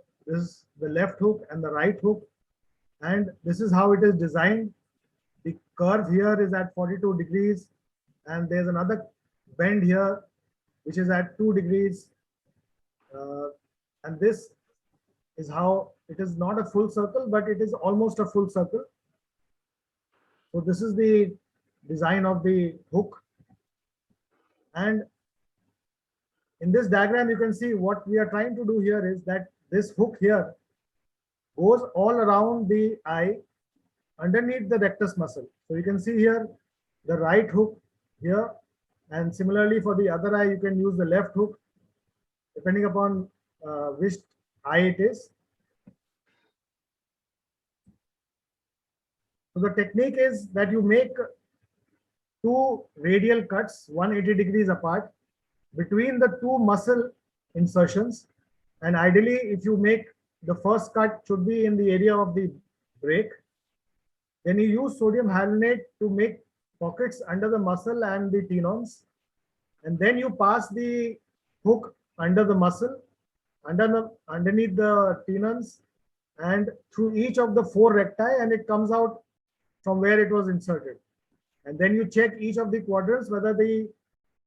left hook and the right hook, and this is how it is designed. The curve here is at 42 degrees, and there's another bend here which is at 2 degrees, and this is how it is not a full circle, but it is almost a full circle. So this is the design of the hook, and in this diagram you can see what we are trying to do here is that this hook here goes all around the eye underneath the rectus muscle. So you can see here the right hook here, and similarly for the other eye you can use the left hook depending upon which eye it is. So the technique is that you make two radial cuts 180 degrees apart between the two muscle insertions, and ideally if you make the first cut should be in the area of the break. Then you use sodium hyaluronate to make pockets under the muscle and the tenons, and then you pass the hook under the muscle, underneath the tenons, and through each of the 4 recti, and it comes out from where it was inserted. And then you check each of the quadrants whether the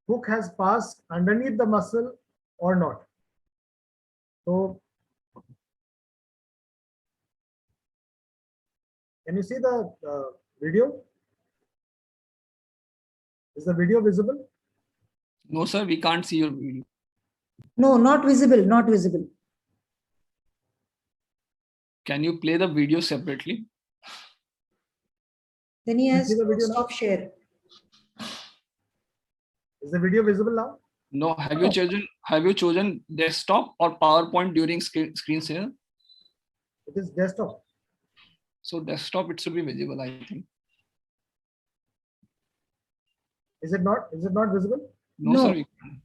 hook has passed underneath the muscle or not. So can you see the video? Is the video visible? No, sir, we can't see your video. No, not visible, not visible. Can you play the video separately? Then he You has see the to video now? stop share. Is the video visible now? No, have you chosen desktop or PowerPoint during screen share? It is desktop. So desktop, it should be visible, I think. Is it not? Is it not visible? No, No. sir. We can't.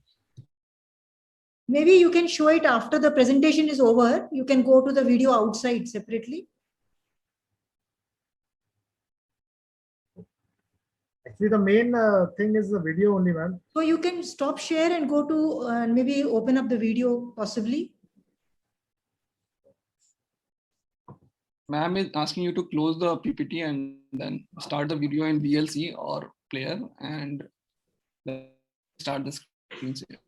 Maybe you can show it after the presentation is over. You can go to the video outside separately. Actually, the main thing is the video only, ma'am. So you can stop share and go to and maybe open up the video possibly. Ma'am is asking you to close the PPT and then start the video in VLC or player and then start the screen share.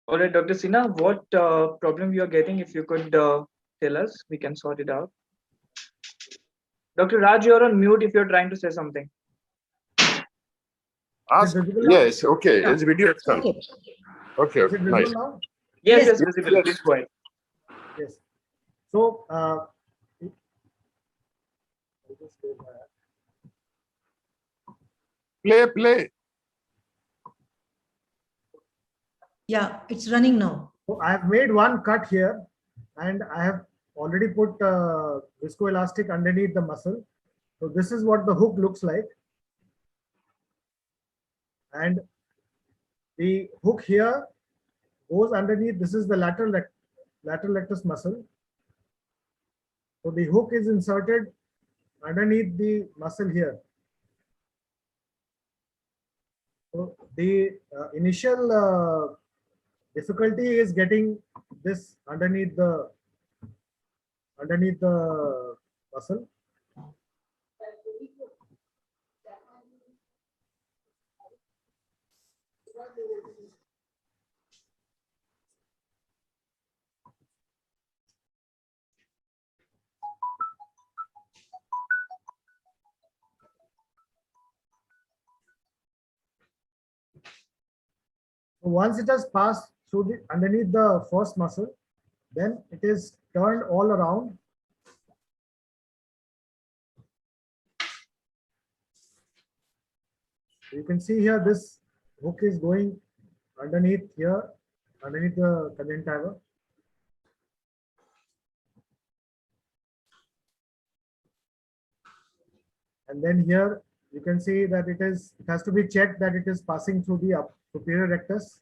All right, Dr. Sinha, what problem you are getting? If you could tell us, we can sort it out. Dr. Raj, you're on mute if you're trying to say something. Ask, visible now? yes, okay, Yeah. it's video itself. Okay. Okay, Is it visible nice. now? Yes, Yes. yes, visible. Please go ahead. Yes. So, Play. Yeah, it's running now. so I have made one cut here, and I have already put viscoelastic underneath the muscle. So this is what the hook looks like. And the hook here goes underneath. This is the lateral rectus muscle. So the hook is inserted underneath the muscle here. So the initial difficulty is getting this underneath the muscle. Once it has passed through the underneath the first muscle, then it is turned all around. You can see here this hook is going underneath here, underneath the conjunctiva. And then here you can see that it has to be checked that it is passing through the superior rectus.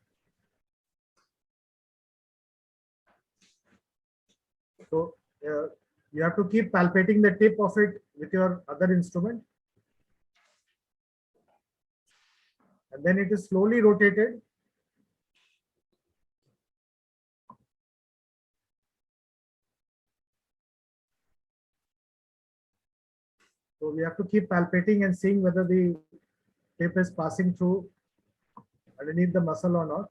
So you have to keep palpating the tip of it with your other instrument. And then it is slowly rotated. So we have to keep palpating and seeing whether the tip is passing through underneath the muscle or not.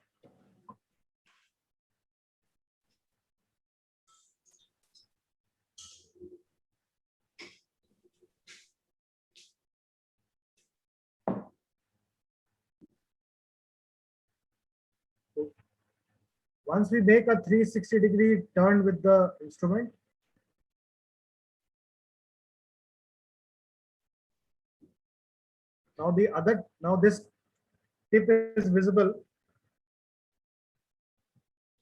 So once we make a 360-degree turn with the instrument, now this tip is visible,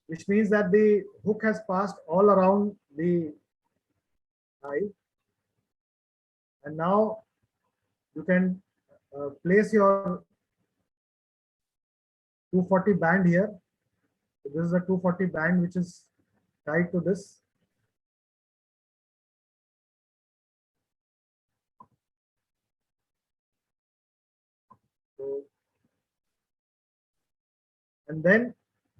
which means that the hook has passed all around the eye. And now you can place your 240 band here. So this is a 240 band which is tied to this. So, and then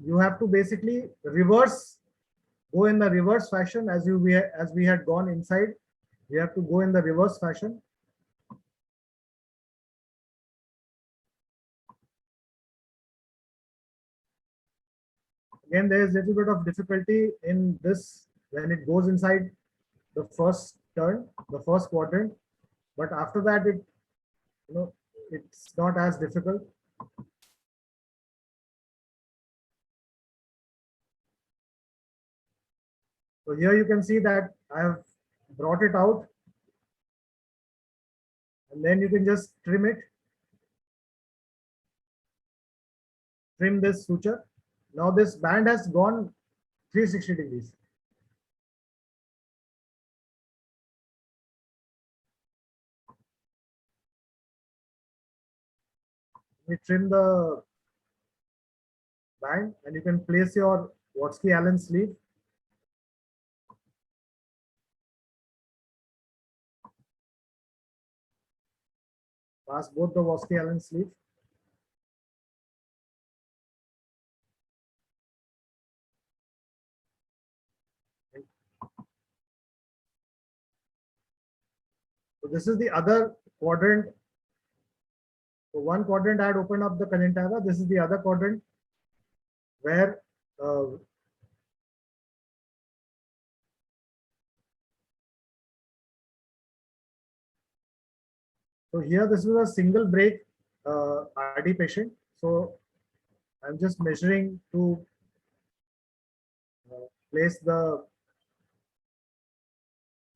you have to basically go in the reverse fashion as we had gone inside. We have to go in the reverse fashion. Again, there is a little bit of difficulty in this when it goes inside the first turn, the first quadrant, but after that it's not as difficult. So here you can see that I have brought it out, and then you can just trim it. Trim this suture. Now this band has gone 360 degrees. You trim the band and you can place your Watsky Allen sleeve. Pass both the Watsky Allen sleeve. So this is the other quadrant. So one quadrant I had opened up the Kanintara. This is the other quadrant where so here this is a single break RD patient. So I'm just measuring to place the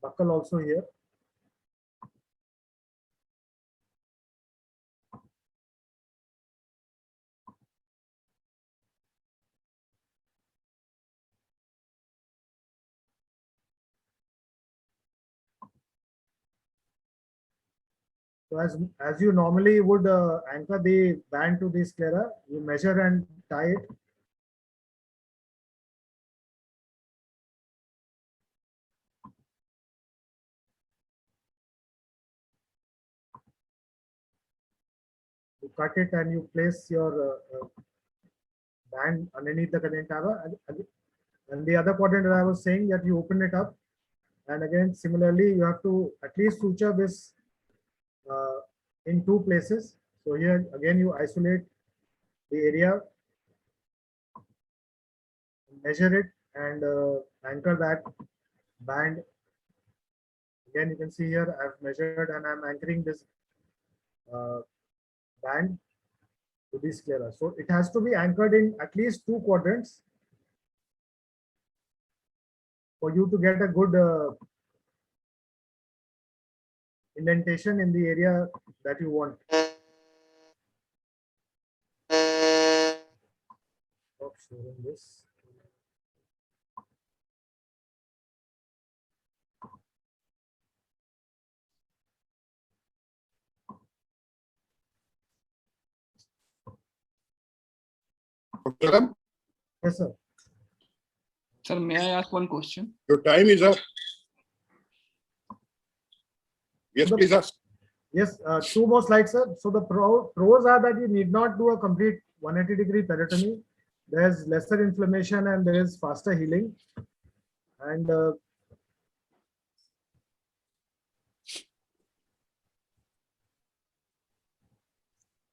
buckle also here. So as you normally would anchor the band to the sclera, you measure and tie it. You cut it and you place your band underneath the Kanintara. And the other quadrant that I was saying that you open it up. And again, similarly, you have to at least suture this in two places. So here again, you isolate the area, measure it, and anchor that band. Again, you can see here I've measured and I'm anchoring this band to the sclera. So it has to be anchored in at least two quadrants for you to get a good indentation in the area that you want. Stop sharing this. Salam, Yes, sir. Sir, may I ask one question? your time is up. Yes, The- please ask. Yes, two more slides, sir. So the pros are that you need not do a complete 180-degree peritomy. There's lesser inflammation and there is faster healing. And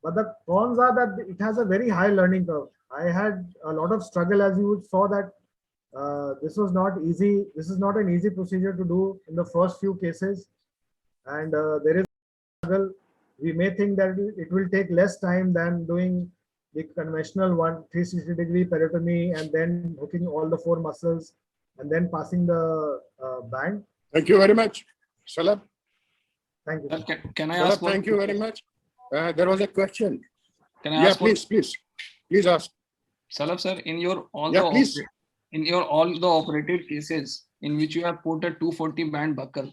but the cons are that it has a very high learning curve. I had a lot of struggle, as you saw that this was not easy. This is not an easy procedure to do in the first few cases. And there is struggle. We may think that it will take less time than doing the conventional 360-degree peritomy and then hooking all the four muscles and then passing the band. Thank you very much. Salam. Thank you. Sir, can I Salam, ask one? thank you very much. There was a question. Can I Yeah, ask one? please ask. Salab sir, in your Yeah, please. all the operated cases in which you have put a 240 band buckle,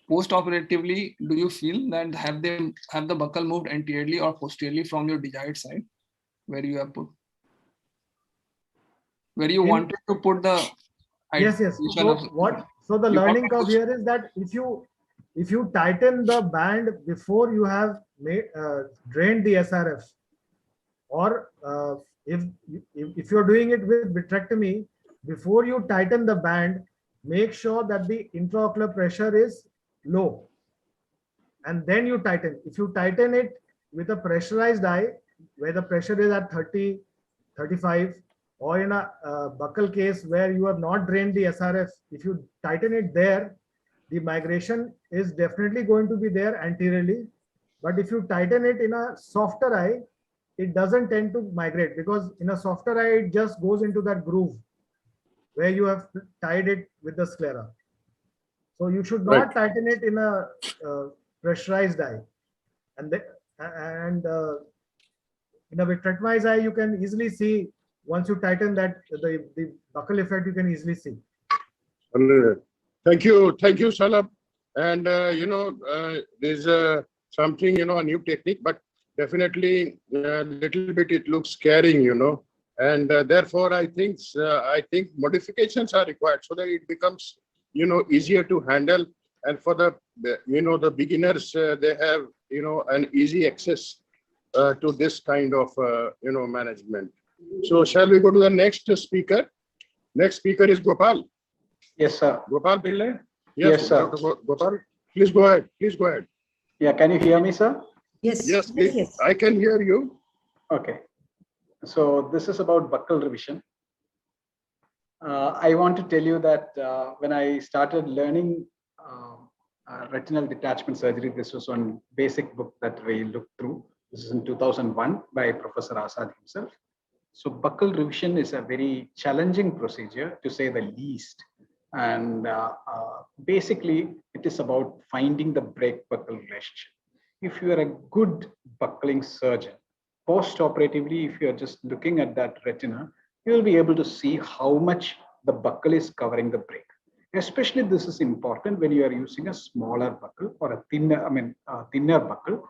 Post-operatively, do you feel that have the buckle moved anteriorly or posteriorly from your desired side, where you wanted to put the Yes, yes. position of So the you want learning to curve push- here is that if you tighten the band before you have drained the SRF, or if you're doing it with vitrectomy, before you tighten the band, make sure that the intraocular pressure is low, and then you tighten. If you tighten it with a pressurized eye, where the pressure is at 30, 35, or in a buccal case where you have not drained the SRF, if you tighten it there, the migration is definitely going to be there anteriorly. But if you tighten it in a softer eye, it doesn't tend to migrate, because in a softer eye, it just goes into that groove where you have tied it with the sclera. So you should not tighten it in a pressurized eye. And in a vitrectomized eye, you can easily see, once you tighten that, the buccal effect, you can easily see. Thank you, Salab. And there's something, a new technique, but definitely a little bit it looks scaring, and therefore I think modifications are required so that it becomes, easier to handle, and for the the beginners, they have an easy access to this kind of management. So shall we go to the next speaker? Next speaker is Gopal. Yes, sir. Gopal Pillai? Yes, sir. Dr. Gopal, please go ahead. Please go ahead. Yeah, can you hear me, sir? Yes. Yes, please. I can hear you. Okay. So this is about buccal revision. I want to tell you that when I started learning retinal detachment surgery, this was one basic book that we looked through. This is in 2001 by Professor Azad himself. So buccal revision is a very challenging procedure, to say the least. And basically, it is about finding the brake-buccal relationship. If you are a good buckling surgeon, post-operatively, if you are just looking at that retina, you will be able to see how much the buccal is covering the brake. Especially this is important when you are using a smaller buccal or a thinner buccal,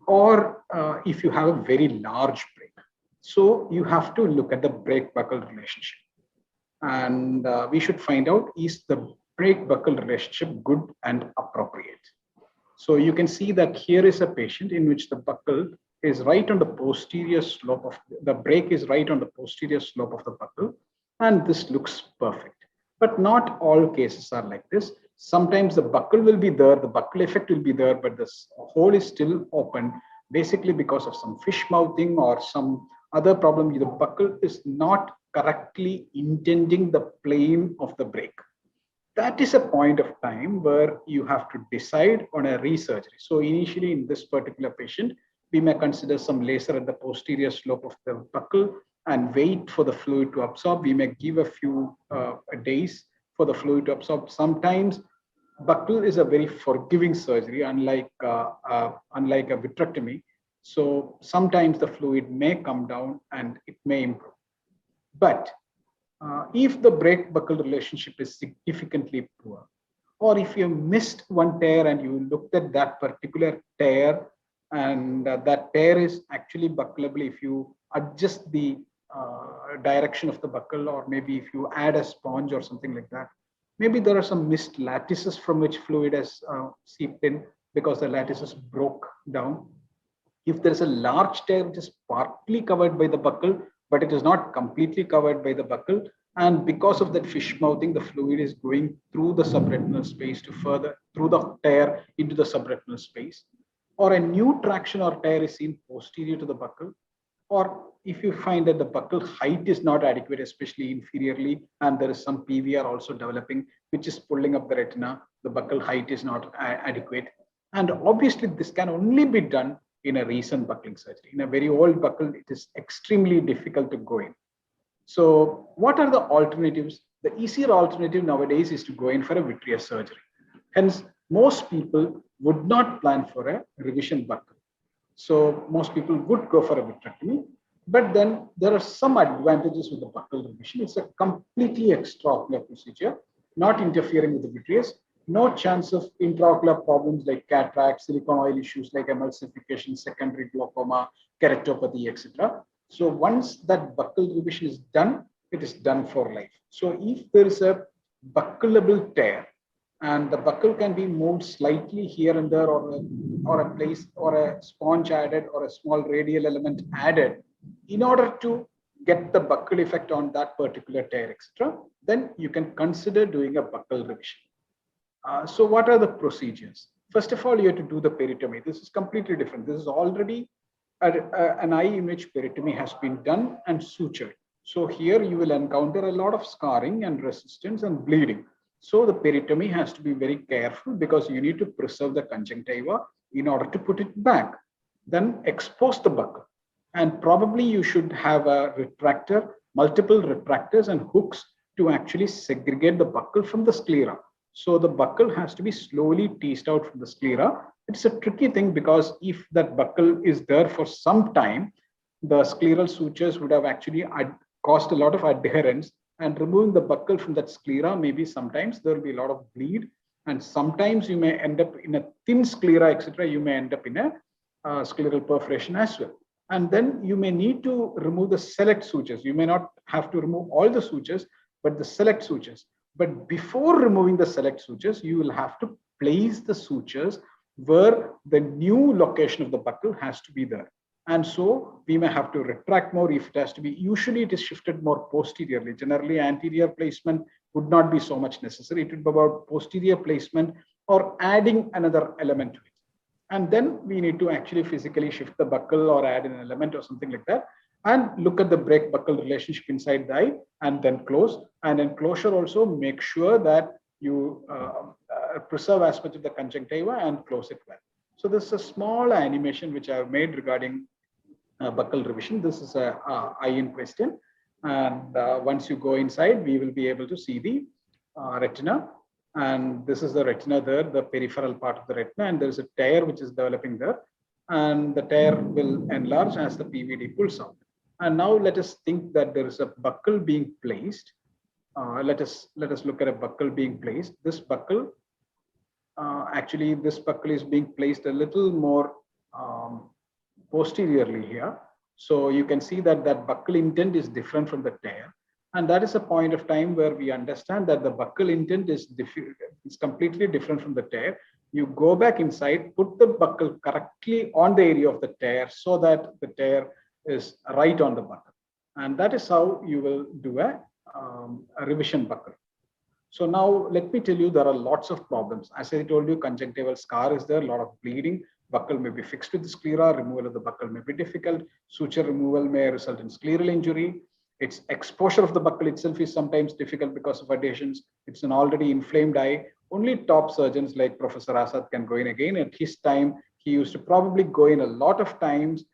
or if you have a very large brake. So you have to look at the brake-buccal relationship. And we should find out, is the brake-buccal relationship good and appropriate? So you can see that here is a patient in which the buccal is right on the posterior slope of the brake is right on the posterior slope of the buccal, and this looks perfect. But not all cases are like this. Sometimes the buccal will be there, the buccal effect will be there, but this hole is still open, basically because of some fish mouthing or some other problem. The buccal is not correctly intending the plane of the brake. That is a point of time where you have to decide on a resurgery. So initially in this particular patient, we may consider some laser at the posterior slope of the buccal and wait for the fluid to absorb. We may give a few days for the fluid to absorb. Sometimes buccal is a very forgiving surgery, unlike a vitrectomy. So sometimes the fluid may come down and it may improve. But if the brake-buccal relationship is significantly poor, or if you missed one tear and you looked at that particular tear, and that tear is actually buccalable if you adjust the direction of the buccal, or maybe if you add a sponge or something like that, maybe there are some missed lattices from which fluid has seeped in because the lattices broke down. If there is a large tear which is partly covered by the buccal, but it is not completely covered by the buccal, and because of that fish mouthing, the fluid is going through the subretinal space to further through the tear into the subretinal space, or a new traction or tear is seen posterior to the buccal, or if you find that the buccal height is not adequate, especially inferiorly, and there is some PVR also developing, which is pulling up the retina, the buccal height is not adequate. And obviously, this can only be done in a recent buckling surgery. In a very old buccal, it is extremely difficult to go in. So what are the alternatives? The easier alternative nowadays is to go in for a vitreous surgery. Hence, most people would not plan for a revision buccal. So most people would go for a vitrectomy, but then there are some advantages with the buccal revision. It's a completely extraocular procedure, not interfering with the vitreous. no chance of intraocular problems like cataract, silicone oil issues like emulsification, secondary glaucoma, keratopathy, etc. So once that buccal revision is done, it is done for life. So if there is a bucculable tear, and the buccal can be moved slightly here and there, or a place or a sponge added or a small radial element added in order to get the buccal effect on that particular tear, etc., then you can consider doing a buccal revision. So what are the procedures? First of all, you have to do the peritomy. This is completely different. This is already an eye in which peritomy has been done and sutured. So here you will encounter a lot of scarring and resistance and bleeding. So the peritomy has to be very careful because you need to preserve the conjunctiva in order to put it back. Then expose the buccal. And probably you should have a retractor, multiple retractors and hooks to actually segregate the buccal from the sclera. So the buccal has to be slowly teased out from the sclera. It's a tricky thing because if that buccal is there for some time, the scleral sutures would have actually caused a lot of adherence, and removing the buccal from that sclera, maybe sometimes there will be a lot of bleed, and sometimes you may end up in a thin sclera, etc. You may end up in a scleral perforation as well. And then you may need to remove the select sutures. You may not have to remove all the sutures, but the select sutures. But before removing the select sutures, you will have to place the sutures where the new location of the buccal has to be there. And so we may have to retract more if it has to be. Usually it is shifted more posteriorly. Generally, anterior placement would not be so much necessary. It would be about posterior placement or adding another element to it. And then we need to actually physically shift the buccal or add an element or something like that, and look at the brake buccal relationship inside the eye, and then close. And in closure also make sure that you preserve as much of the conjunctiva and close it well. So this is a small animation which I have made regarding buccal revision. This is a eye in question. And once you go inside, we will be able to see the retina. And this is the retina there, the peripheral part of the retina, and there is a tear which is developing there. And the tear will enlarge as the PVD pulls out. And now let us think that there is a buccal being placed. Let us look at a buccal being placed. This buccal, actually this buccal is being placed a little more posteriorly here. So you can see that that buccal intent is different from the tear. And that is a point of time where we understand that the buccal intent is completely different from the tear. You go back inside, put the buccal correctly on the area of the tear so that the tear is right on the buccal. And that is how you will do a revision buccal. So now let me tell you, there are lots of problems. As I told you, conjunctival scar is there, a lot of bleeding. Buccal may be fixed with the sclera, removal of the buccal may be difficult. Suture removal may result in scleral injury. Its exposure of the buccal itself is sometimes difficult because of adhesions. It's an already inflamed eye. Only top surgeons like Professor Azad can go in again. At his time, he used to probably go in a lot of times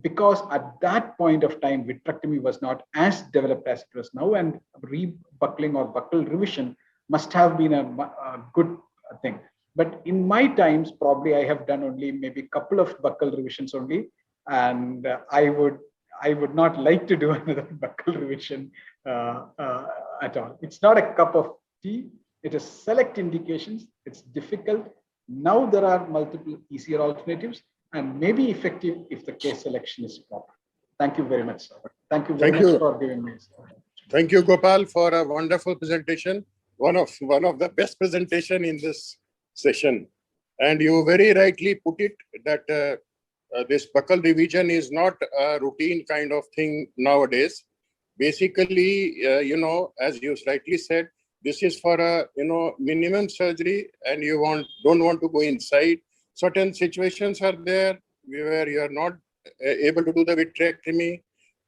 because at that point of time, vitrectomy was not as developed as it was now, and rebuckling or buccal revision must have been a good thing. But in my times, probably I have done only maybe a couple of buccal revisions only, and I would not like to do another buccal revision at all. It's not a cup of tea. It is select indications. It's difficult. Now there are multiple easier alternatives and maybe effective if the case selection is proper. Thank you very much, sir. Thank you very much for giving me. Thank you, Gopal, for a wonderful presentation. One of the best presentation in this session. And you very rightly put it that this buccal revision is not a routine kind of thing nowadays. Basically, as you rightly said, this is for a minimum surgery, and you don't want to go inside. Certain situations are there where you are not able to do the vitrectomy,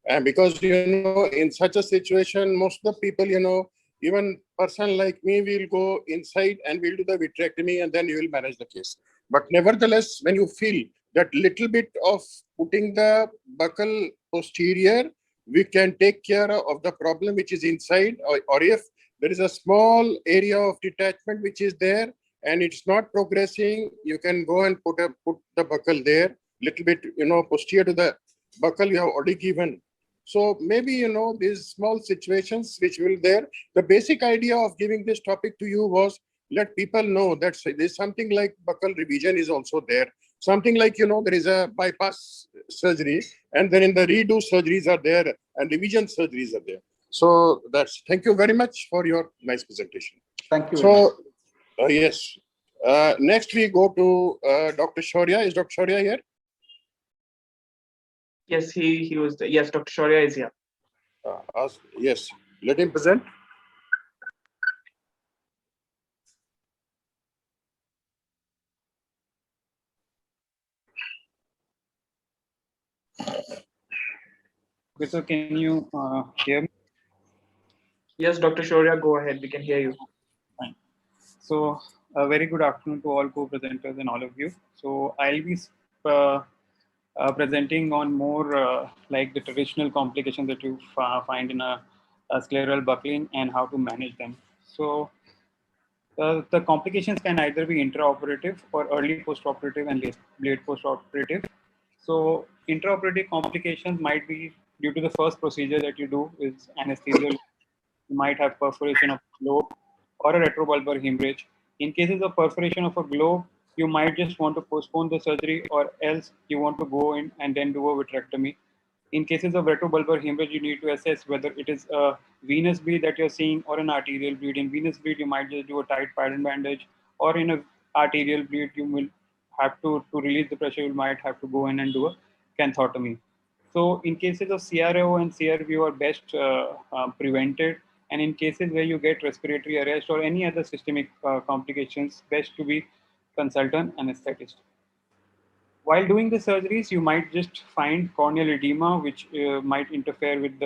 and because in such a situation, most of the people, even person like me will go inside and will do the vitrectomy, and then you will manage the case. But nevertheless, when you feel that little bit of putting the buccal posterior, we can take care of the problem which is inside, or if there is a small area of detachment which is there and it's not progressing, you can go and put the buccal there, little bit, posterior to the buccal you have already given. So maybe, these small situations which will there. The basic idea of giving this topic to you was let people know that there's something like buccal revision is also there. Something like, there is a bypass surgery, and then in the redo surgeries are there, and revision surgeries are there. So thank you very much for your nice presentation. Thank you very much. So, yes. Next we go to Dr. Shaurya. Is Dr. Shaurya here? Yes, he was there. Yes, Dr. Shaurya is here. Yes, let him present. Okay, so can you hear me? Yes, Dr. Shaurya, go ahead. We can hear you. Fine. So a very good afternoon to all co-presenters and all of you. So I'll be presenting on more like the traditional complications that you find in a scleral buckling and how to manage them. So the complications can either be intraoperative or early postoperative and late postoperative. So intraoperative complications might be due to the first procedure that you do is anesthesial. You might have perforation of a globe or a retrobulbar hemorrhage. In cases of perforation of a globe, you might just want to postpone the surgery, or else you want to go in and then do a vitrectomy. In cases of retrobulbar hemorrhage, you need to assess whether it is a venous bleed that you're seeing or an arterial bleed. In venous bleed, you might just do a tight pattern bandage, or in a arterial bleed, you will have to release the pressure, you might have to go in and do a canthotomy. So in cases of CRO and CRVO are best prevented. And in cases where you get respiratory arrest or any other systemic complications, best to be consult an anesthetist. While doing the surgeries, you might just find corneal edema, which might interfere with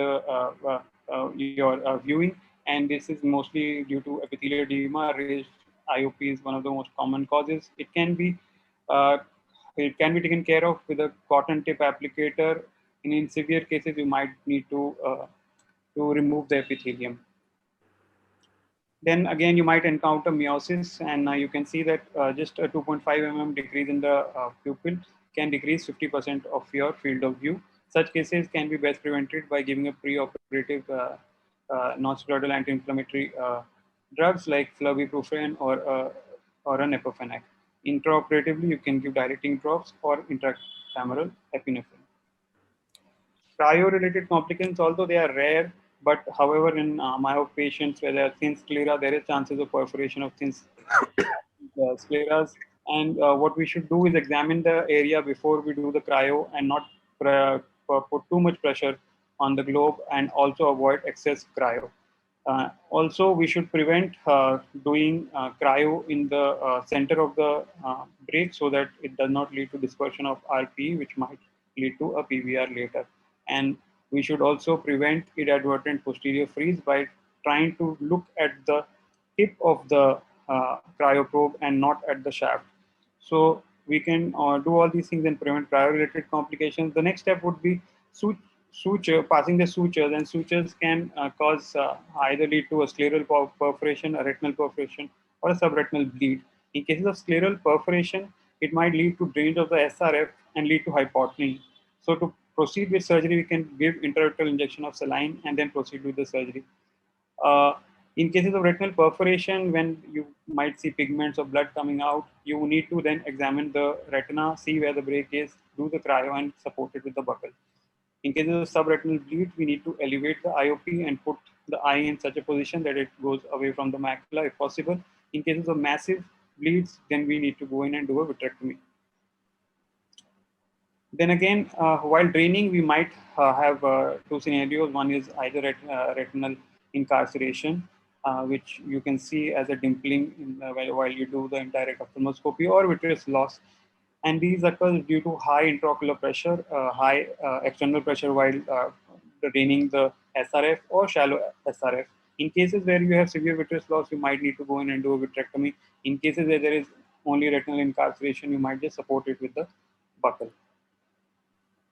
your viewing. And this is mostly due to epithelial edema. Raised IOP is one of the most common causes. It can be taken care of with a cotton tip applicator. In severe cases, you might need to remove the epithelium. Then again, you might encounter meiosis, and you can see that just a 2.5 mm decrease in the pupil can decrease 50% of your field of view. Such cases can be best prevented by giving a preoperative non-steroidal anti-inflammatory drugs like flurbiprofen or an epinephrine. Intraoperatively, you can give dilating drops or intracameral epinephrine. Cryo-related complications, although they are rare, but however, in myope patients where there are thin sclera, there is chances of perforation of thin scleras. And what we should do is examine the area before we do the cryo and not put too much pressure on the globe, and also avoid excess cryo. Also, we should prevent doing cryo in the center of the break so that it does not lead to dispersion of RPE, which might lead to a PVR later. And we should also prevent inadvertent posterior freeze by trying to look at the tip of the cryoprobe and not at the shaft. So we can do all these things and prevent cryo-related complications. The next step would be passing the sutures, and sutures can cause either lead to a scleral perforation, a retinal perforation, or a subretinal bleed. In cases of scleral perforation, it might lead to drainage of the SRF and lead to hypotony. So to proceed with surgery, we can give intraretinal injection of saline and then proceed with the surgery. In cases of retinal perforation, when you might see pigments or blood coming out, you need to then examine the retina, see where the break is, do the cryo, and support it with the buckle. In cases of subretinal bleed, we need to elevate the IOP and put the eye in such a position that it goes away from the macula if possible. In cases of massive bleeds, then we need to go in and do a vitrectomy. Then again, while draining, we might have two scenarios. One is either retinal incarceration, which you can see as a dimpling while you do the indirect ophthalmoscopy, or vitreous loss. And these occur due to high intraocular pressure, high external pressure while draining the SRF or shallow SRF. In cases where you have severe vitreous loss, you might need to go in and do a vitrectomy. In cases where there is only retinal incarceration, you might just support it with the buckle.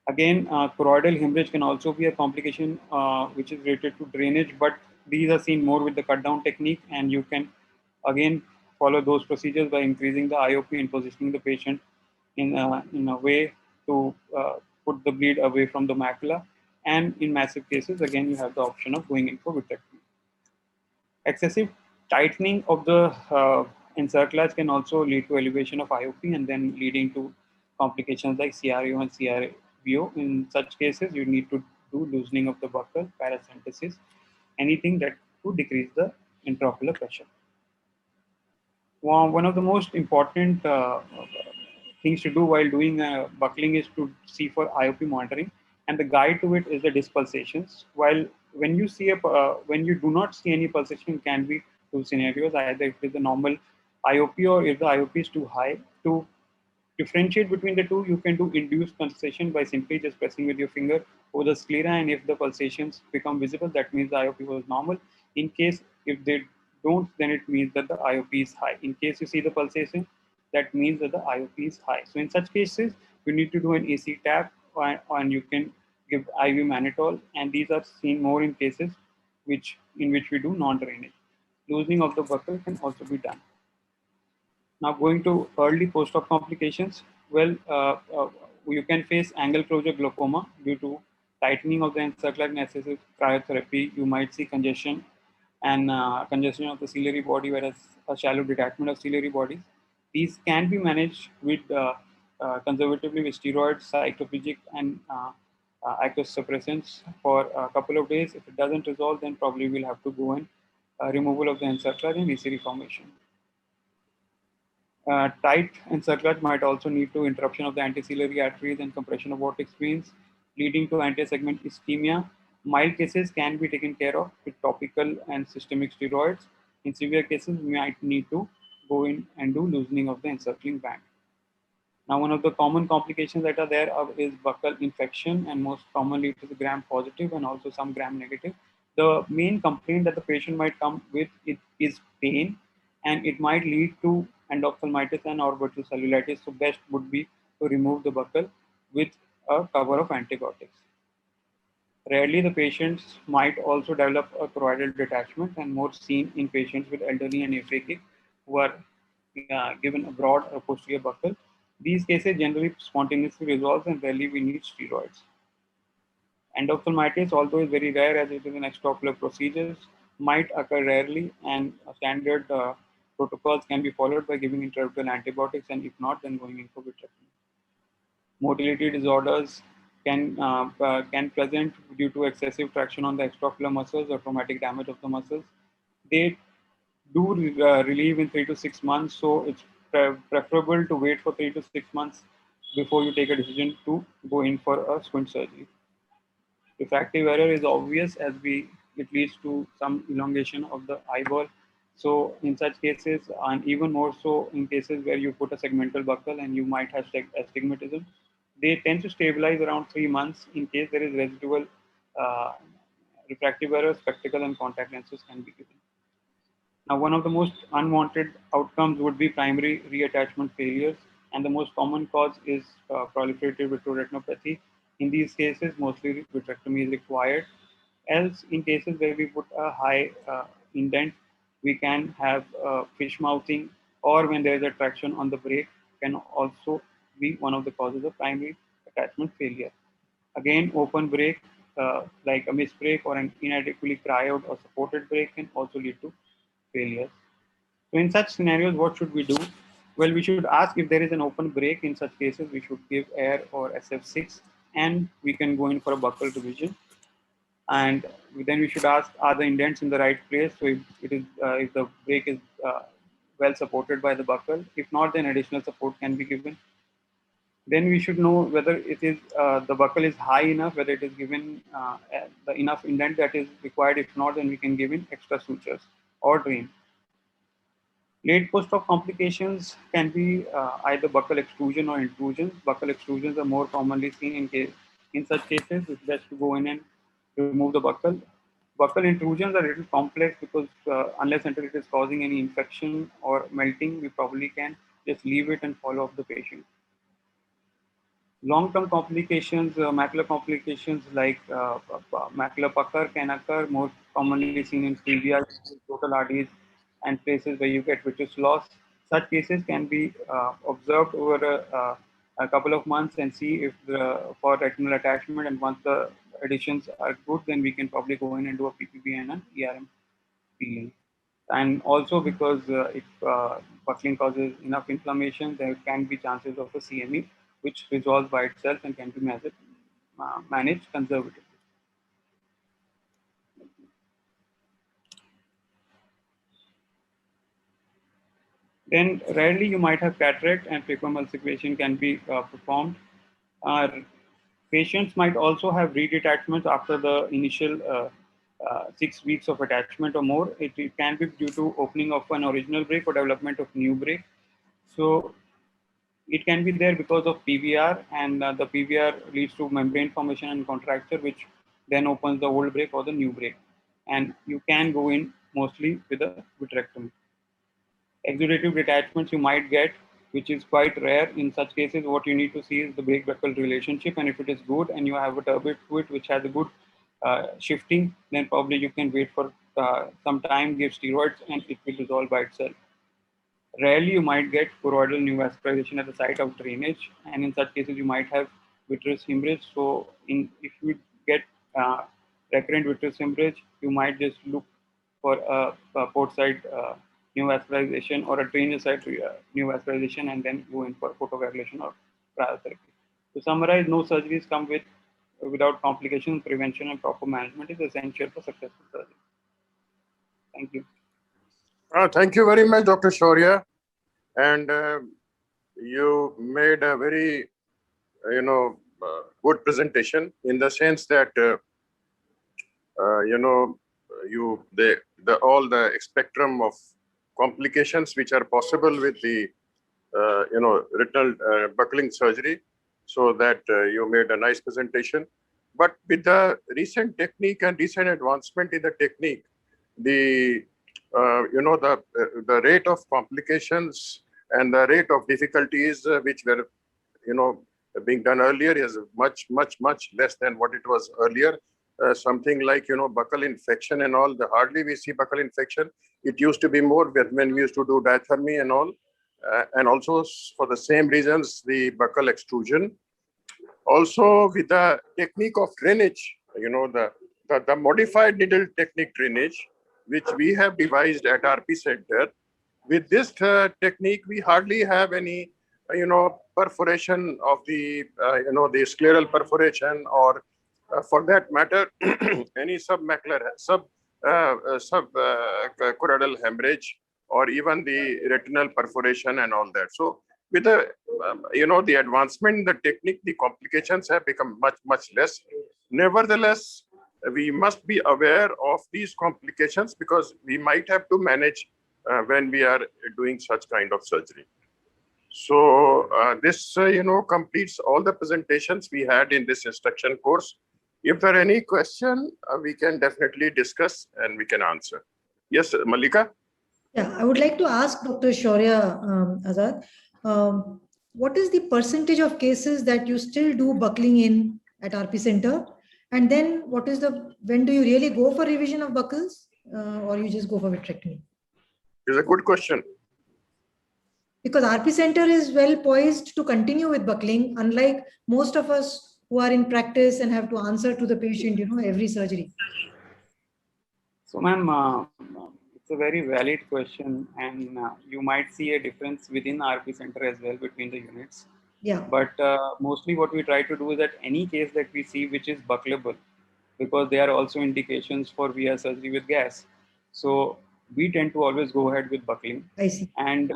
Again, choroidal hemorrhage can also be a complication which is related to drainage, but these are seen more with the cut down technique, and you can again follow those procedures by increasing the IOP and positioning the patient in a way to put the bleed away from the macula. And in massive cases, again, you have the option of going in for vitrectomy. Excessive tightening of the encirclage can also lead to elevation of IOP and then leading to complications like CRO and CRVO. In such cases, you need to do loosening of the buccal, paracentesis, anything that would decrease the intraocular pressure. One of the most important things to do while doing buckling is to see for IOP monitoring, and the guide to it is the disc pulsations. While when you see when you do not see any pulsation, can be two scenarios: either if it is a normal IOP or if the IOP is too high. To differentiate between the two, you can do induced pulsation by simply just pressing with your finger over the sclera, and if the pulsations become visible, that means the IOP was normal. In case if they don't, then it means that the IOP is high. In case you see the pulsation, that means that the IOP is high. So in such cases, you need to do an AC tap, and you can give IV mannitol, and these are seen more in cases in which we do non-drainage. Loosening of the buccal can also be done. Now going to early post-op complications, well, you can face angle closure glaucoma due to tightening of the encircler necessary cryotherapy. You might see congestion and congestion of the ciliary body, whereas a shallow detachment of ciliary bodies. These can be managed with conservatively with steroids, cycloplegic, and aqueous suppressants for a couple of days. If it doesn't resolve, then probably we'll have to go in removal of the encircler and ECD formation. Tight encirclage might also lead to interruption of the anticiliary arteries and compression of vortex veins, leading to anti-segment ischemia. Mild cases can be taken care of with topical and systemic steroids. In severe cases, we might need to go in and do loosening of the encircling band. Now, one of the common complications that are there is buccal infection, and most commonly it is gram positive and also some gram negative. The main complaint that the patient might come with is pain, and it might lead to endophthalmitis and orbital cellulitis. So best would be to remove the buccal with a cover of antibiotics. Rarely the patients might also develop a choroidal detachment, and more seen in patients with elderly and aphakic who are given a broad or posterior buccal. These cases generally spontaneously resolve, and rarely we need steroids. Endophthalmitis, although is very rare as it is an extraocular procedures, might occur rarely, and standard protocols can be followed by giving intraocular antibiotics, and if not, then going in for vitrectomy. Motility disorders can present due to excessive traction on the extraocular muscles or traumatic damage of the muscles. They do relieve in 3 to 6 months, so it's preferable to wait for 3 to 6 months before you take a decision to go in for a squint surgery. Refractive error is obvious as it leads to some elongation of the eyeball. So in such cases, and even more so in cases where you put a segmental buccal and you might have astigmatism, they tend to stabilize around 3 months. In case there is residual refractive error, spectacle and contact lenses can be given. Now, one of the most unwanted outcomes would be primary reattachment failures, and the most common cause is proliferative vitreoretinopathy. In these cases, mostly vitrectomy is required. Else, in cases where we put a high indent, we can have fish mouthing, or when there is a traction on the brake, can also be one of the causes of primary attachment failure. Again, open brake, like a missed brake or an inadequately cryoed or supported brake, can also lead to failures. So in such scenarios, what should we do? Well, we should ask if there is an open brake. In such cases, we should give air or SF6, and we can go in for a buccal revision. And then we should ask, are the indents in the right place? So if the brake is well supported by the buccal. If not, then additional support can be given. Then we should know whether it is the buccal is high enough, whether it is given the enough indent that is required. If not, then we can give in extra sutures or drain. Late post-op complications can be either buccal extrusion or intrusions. Buccal extrusions are more commonly seen in such cases. It's best to go in and remove the buccal. Buccal intrusions are a little complex because unless until it is causing any infection or melting, we probably can just leave it and follow up the patient. Long-term complications, macular complications like macular pucker can occur, more commonly seen in scleria, total RDs, and places where you get vitreous loss. Such cases can be observed over a couple of months and see if for retinal attachment, and once the additions are good, then we can probably go in and do a PPB and an ERM peeling. And also because if buckling causes enough inflammation, there can be chances of a CME, which resolves by itself and can be managed conservatively. Then rarely you might have cataract and phacoemulsification can be performed. Patients might also have redetachments after the initial 6 weeks of attachment or more. It can be due to opening of an original break or development of new break. So it can be there because of PVR, and the PVR leads to membrane formation and contracture, which then opens the old break or the new break. And you can go in mostly with a vitrectomy. Exudative detachments you might get, which is quite rare. In such cases, what you need to see is the brake buckle relationship, and if it is good and you have a turbid fluid which has a good shifting, then probably you can wait for some time, give steroids, and it will resolve by itself. Rarely you might get choroidal neovascularization at the site of drainage, and in such cases you might have vitreous hemorrhage. So if you get recurrent vitreous hemorrhage, you might just look for a port site neovascularization or a drainage site neovascularization, and then go in for photocoagulation or cryotherapy. To summarize, no surgeries come without complications. Prevention and proper management is essential for successful surgery. Thank you. Thank you very much, Dr. Shaurya. And you made a very, good presentation in the sense that, all the spectrum of complications which are possible with the, retinal buckling surgery. So that you made a nice presentation. But with the recent technique and recent advancement in the technique, the rate of complications and the rate of difficulties which were, being done earlier is much, much, much less than what it was earlier. Something like, buccal infection and all, hardly we see buccal infection. It used to be more when we used to do diathermy and all. And also for the same reasons, the buccal extrusion. Also with the technique of drainage, the modified needle technique drainage, which we have devised at RP Center. With this technique, we hardly have any, perforation of the, the scleral perforation, or for that matter, any submacular, subchoroidal hemorrhage, or even the retinal perforation and all that. So with the, the advancement in the technique, the complications have become much, much less. Nevertheless, we must be aware of these complications because we might have to manage when we are doing such kind of surgery. So this, completes all the presentations we had in this instruction course. If there are any question, we can definitely discuss and we can answer. Yes, Malika? Yeah, I would like to ask Dr. Shaurya Azad, what is the percentage of cases that you still do buckling in at RP Center? And then when do you really go for revision of buckles or you just go for vitrectomy? It's a good question. Because RP Center is well poised to continue with buckling, unlike most of us who are in practice and have to answer to the patient, every surgery. So ma'am, it's a very valid question, and you might see a difference within RP Center as well between the units. Yeah. But mostly what we try to do is that any case that we see which is buckleable, because there are also indications for VR surgery with gas. So we tend to always go ahead with buckling. I see. And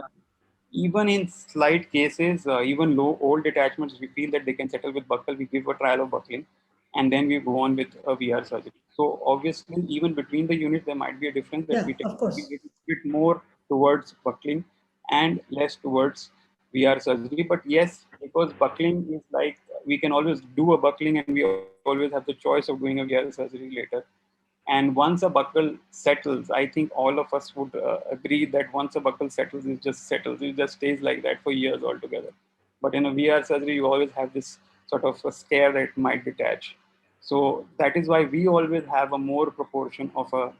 even in slight cases, even old detachments, we feel that they can settle with buckle, we give a trial of buckling, and then we go on with a VR surgery. So obviously, even between the units, there might be a difference that we take a bit more towards buckling and less towards VR surgery. But yes, because buckling is like, we can always do a buckling and we always have the choice of doing a VR surgery later. And once a buckle settles, I think all of us would agree that once a buckle settles, it just settles. It just stays like that for years altogether. But in a VR surgery, you always have this sort of a scare that it might detach. So that is why we always have a more proportion of a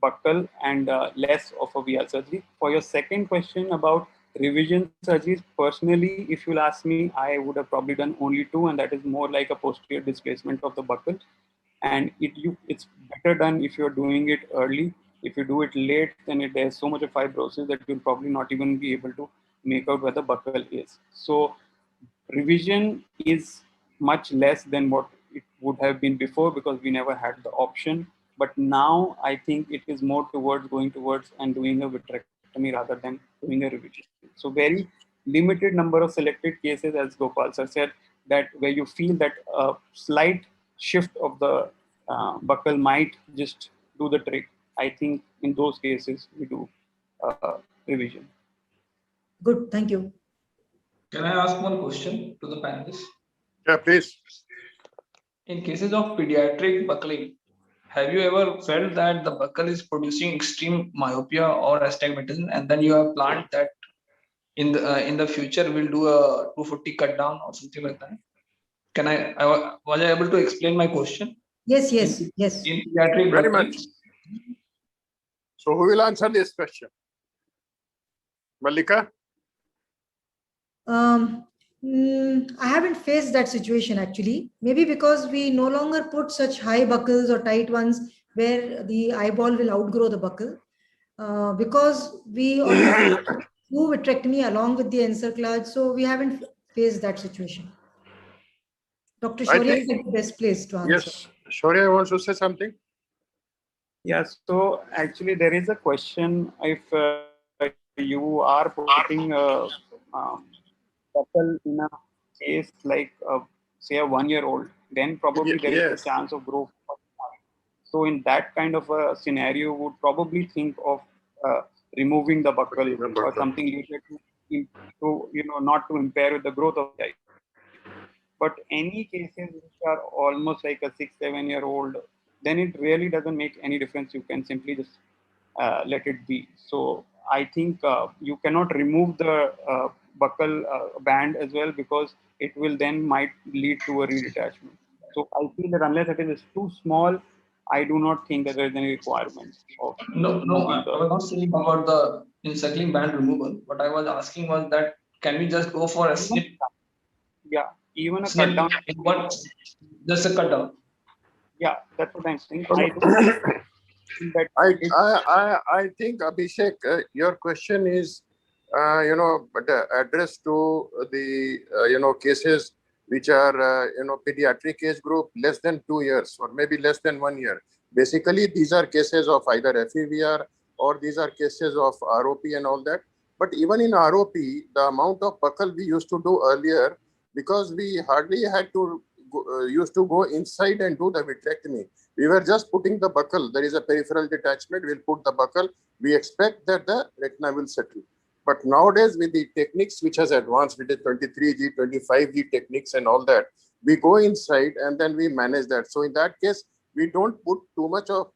buckle and less of a VR surgery. For your second question about revision surgeries, personally, if you'll ask me, I would have probably done only 2, and that is more like a posterior displacement of the buckle. And it's better done if you're doing it early, If you do it late, then there's so much of fibrosis that you'll probably not even be able to make out where the buckle is. So revision is much less than what it would have been before because we never had the option. But now I think it is more towards going towards and doing a vitrectomy rather than doing a revision. So very limited number of selected cases, as Gopal sir said, that where you feel that a slight shift of the buckle might just do the trick. I think in those cases we do revision. Good, thank you. Can I ask one question to the panelists? Yeah, please. In cases of pediatric buckling, have you ever felt that the buckle is producing extreme myopia or astigmatism, and then you have planned that in the future we'll do a 240 cut down or something like that? Was I able to explain my question? Yes. In pediatric Very buckling? much. So who will answer this question? Malika? I haven't faced that situation actually. Maybe because we no longer put such high buckles or tight ones where the eyeball will outgrow the buckle. Because we already do vitrectomy along with the encerclage, so we haven't faced that situation. Dr. I Shaurya think- is the best place to answer. Yes. Shaurya wants to say something? Yes, so actually there is a question if you are putting a buckle in a case like say a 1-year-old, then probably there is Yes. a chance of growth. So in that kind of a scenario, would probably think of removing the buckle or something related to not to impair with the growth of the eye. But any cases which are almost like a 6-7-year-old, then it really doesn't make any difference. You can simply just let it be. So I think you cannot remove the buckle band as well because it will then might lead to a redetachment. So I feel that unless it is too small, I do not think that there is any requirement of No, I was not saying about the encircling band removal. What I was asking was that can we just go for a snip? Yeah, even a Snip cut down. in one, just a cut down. Yeah, that's what I'm saying. I don't think that I think Abhishek, your question is, addressed to the cases which are pediatric age group less than 2 years or maybe less than 1 year. Basically, these are cases of either FEVR or these are cases of ROP and all that. But even in ROP, the amount of buckle we used to do earlier, because we hardly had to used to go inside and do the vitrectomy. We were just putting the buckle. There is a peripheral detachment. We'll put the buckle. We expect that the retina will settle. But nowadays, with the techniques which has advanced, with the 23G, 25G techniques and all that, we go inside and then we manage that. So in that case, we don't put too much of,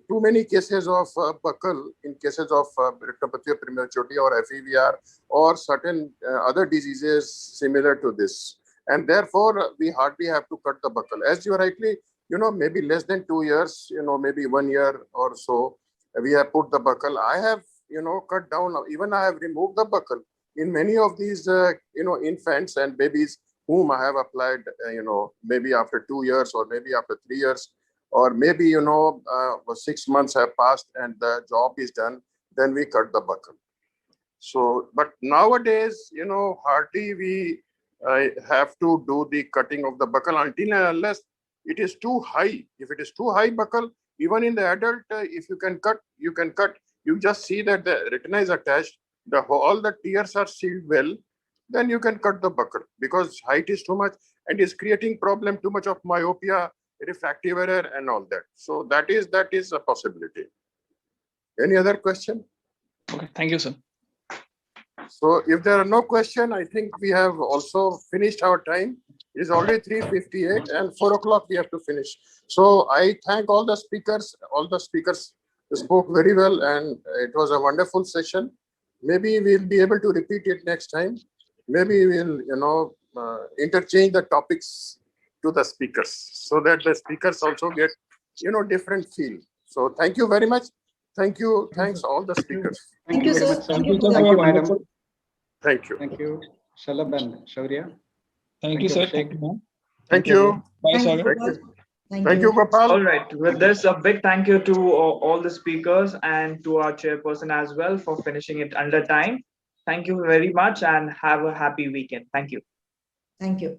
too many cases of buckle in cases of retinopathy of prematurity or FEVR or certain other diseases similar to this. And therefore, we hardly have to cut the buckle. As you rightly, maybe less than 2 years, maybe 1 year or so, we have put the buckle. I have, cut down. Even I have removed the buckle in many of these, infants and babies whom I have applied, maybe after 2 years or maybe after 3 years, or maybe, 6 months have passed and the job is done, then we cut the buckle. So, but nowadays, hardly we have to do the cutting of the buckle until and unless it is too high. If it is too high buckle, even in the adult, if you can cut, you can cut. You just see that the retina is attached, all the tears are sealed well, then you can cut the buckle because height is too much and is creating problem, too much of myopia, refractive error and all that. So that is a possibility. Any other question? Okay, thank you, sir. So if there are no questions, I think we have also finished our time. It is already 3:58 and 4 o'clock we have to finish. So I thank all the speakers. All the speakers spoke very well and it was a wonderful session. Maybe we'll be able to repeat it next time. Maybe we'll, interchange the topics to the speakers so that the speakers also get, different feel. So thank you very much. Thank you. Thanks all the speakers. Thank you, very sir. much, sir. Thank you. Thank you, madam. Thank you. Thank you, Shalabh and Shaurya. Thank you, sir. Abhishek. Thank you, ma'am. Thank you. Bye, Thank sir. you. Thank you. Thank you, Gopal. All right. With this, a big thank you to all the speakers and to our chairperson as well for finishing it under time. Thank you very much and have a happy weekend. Thank you. Thank you.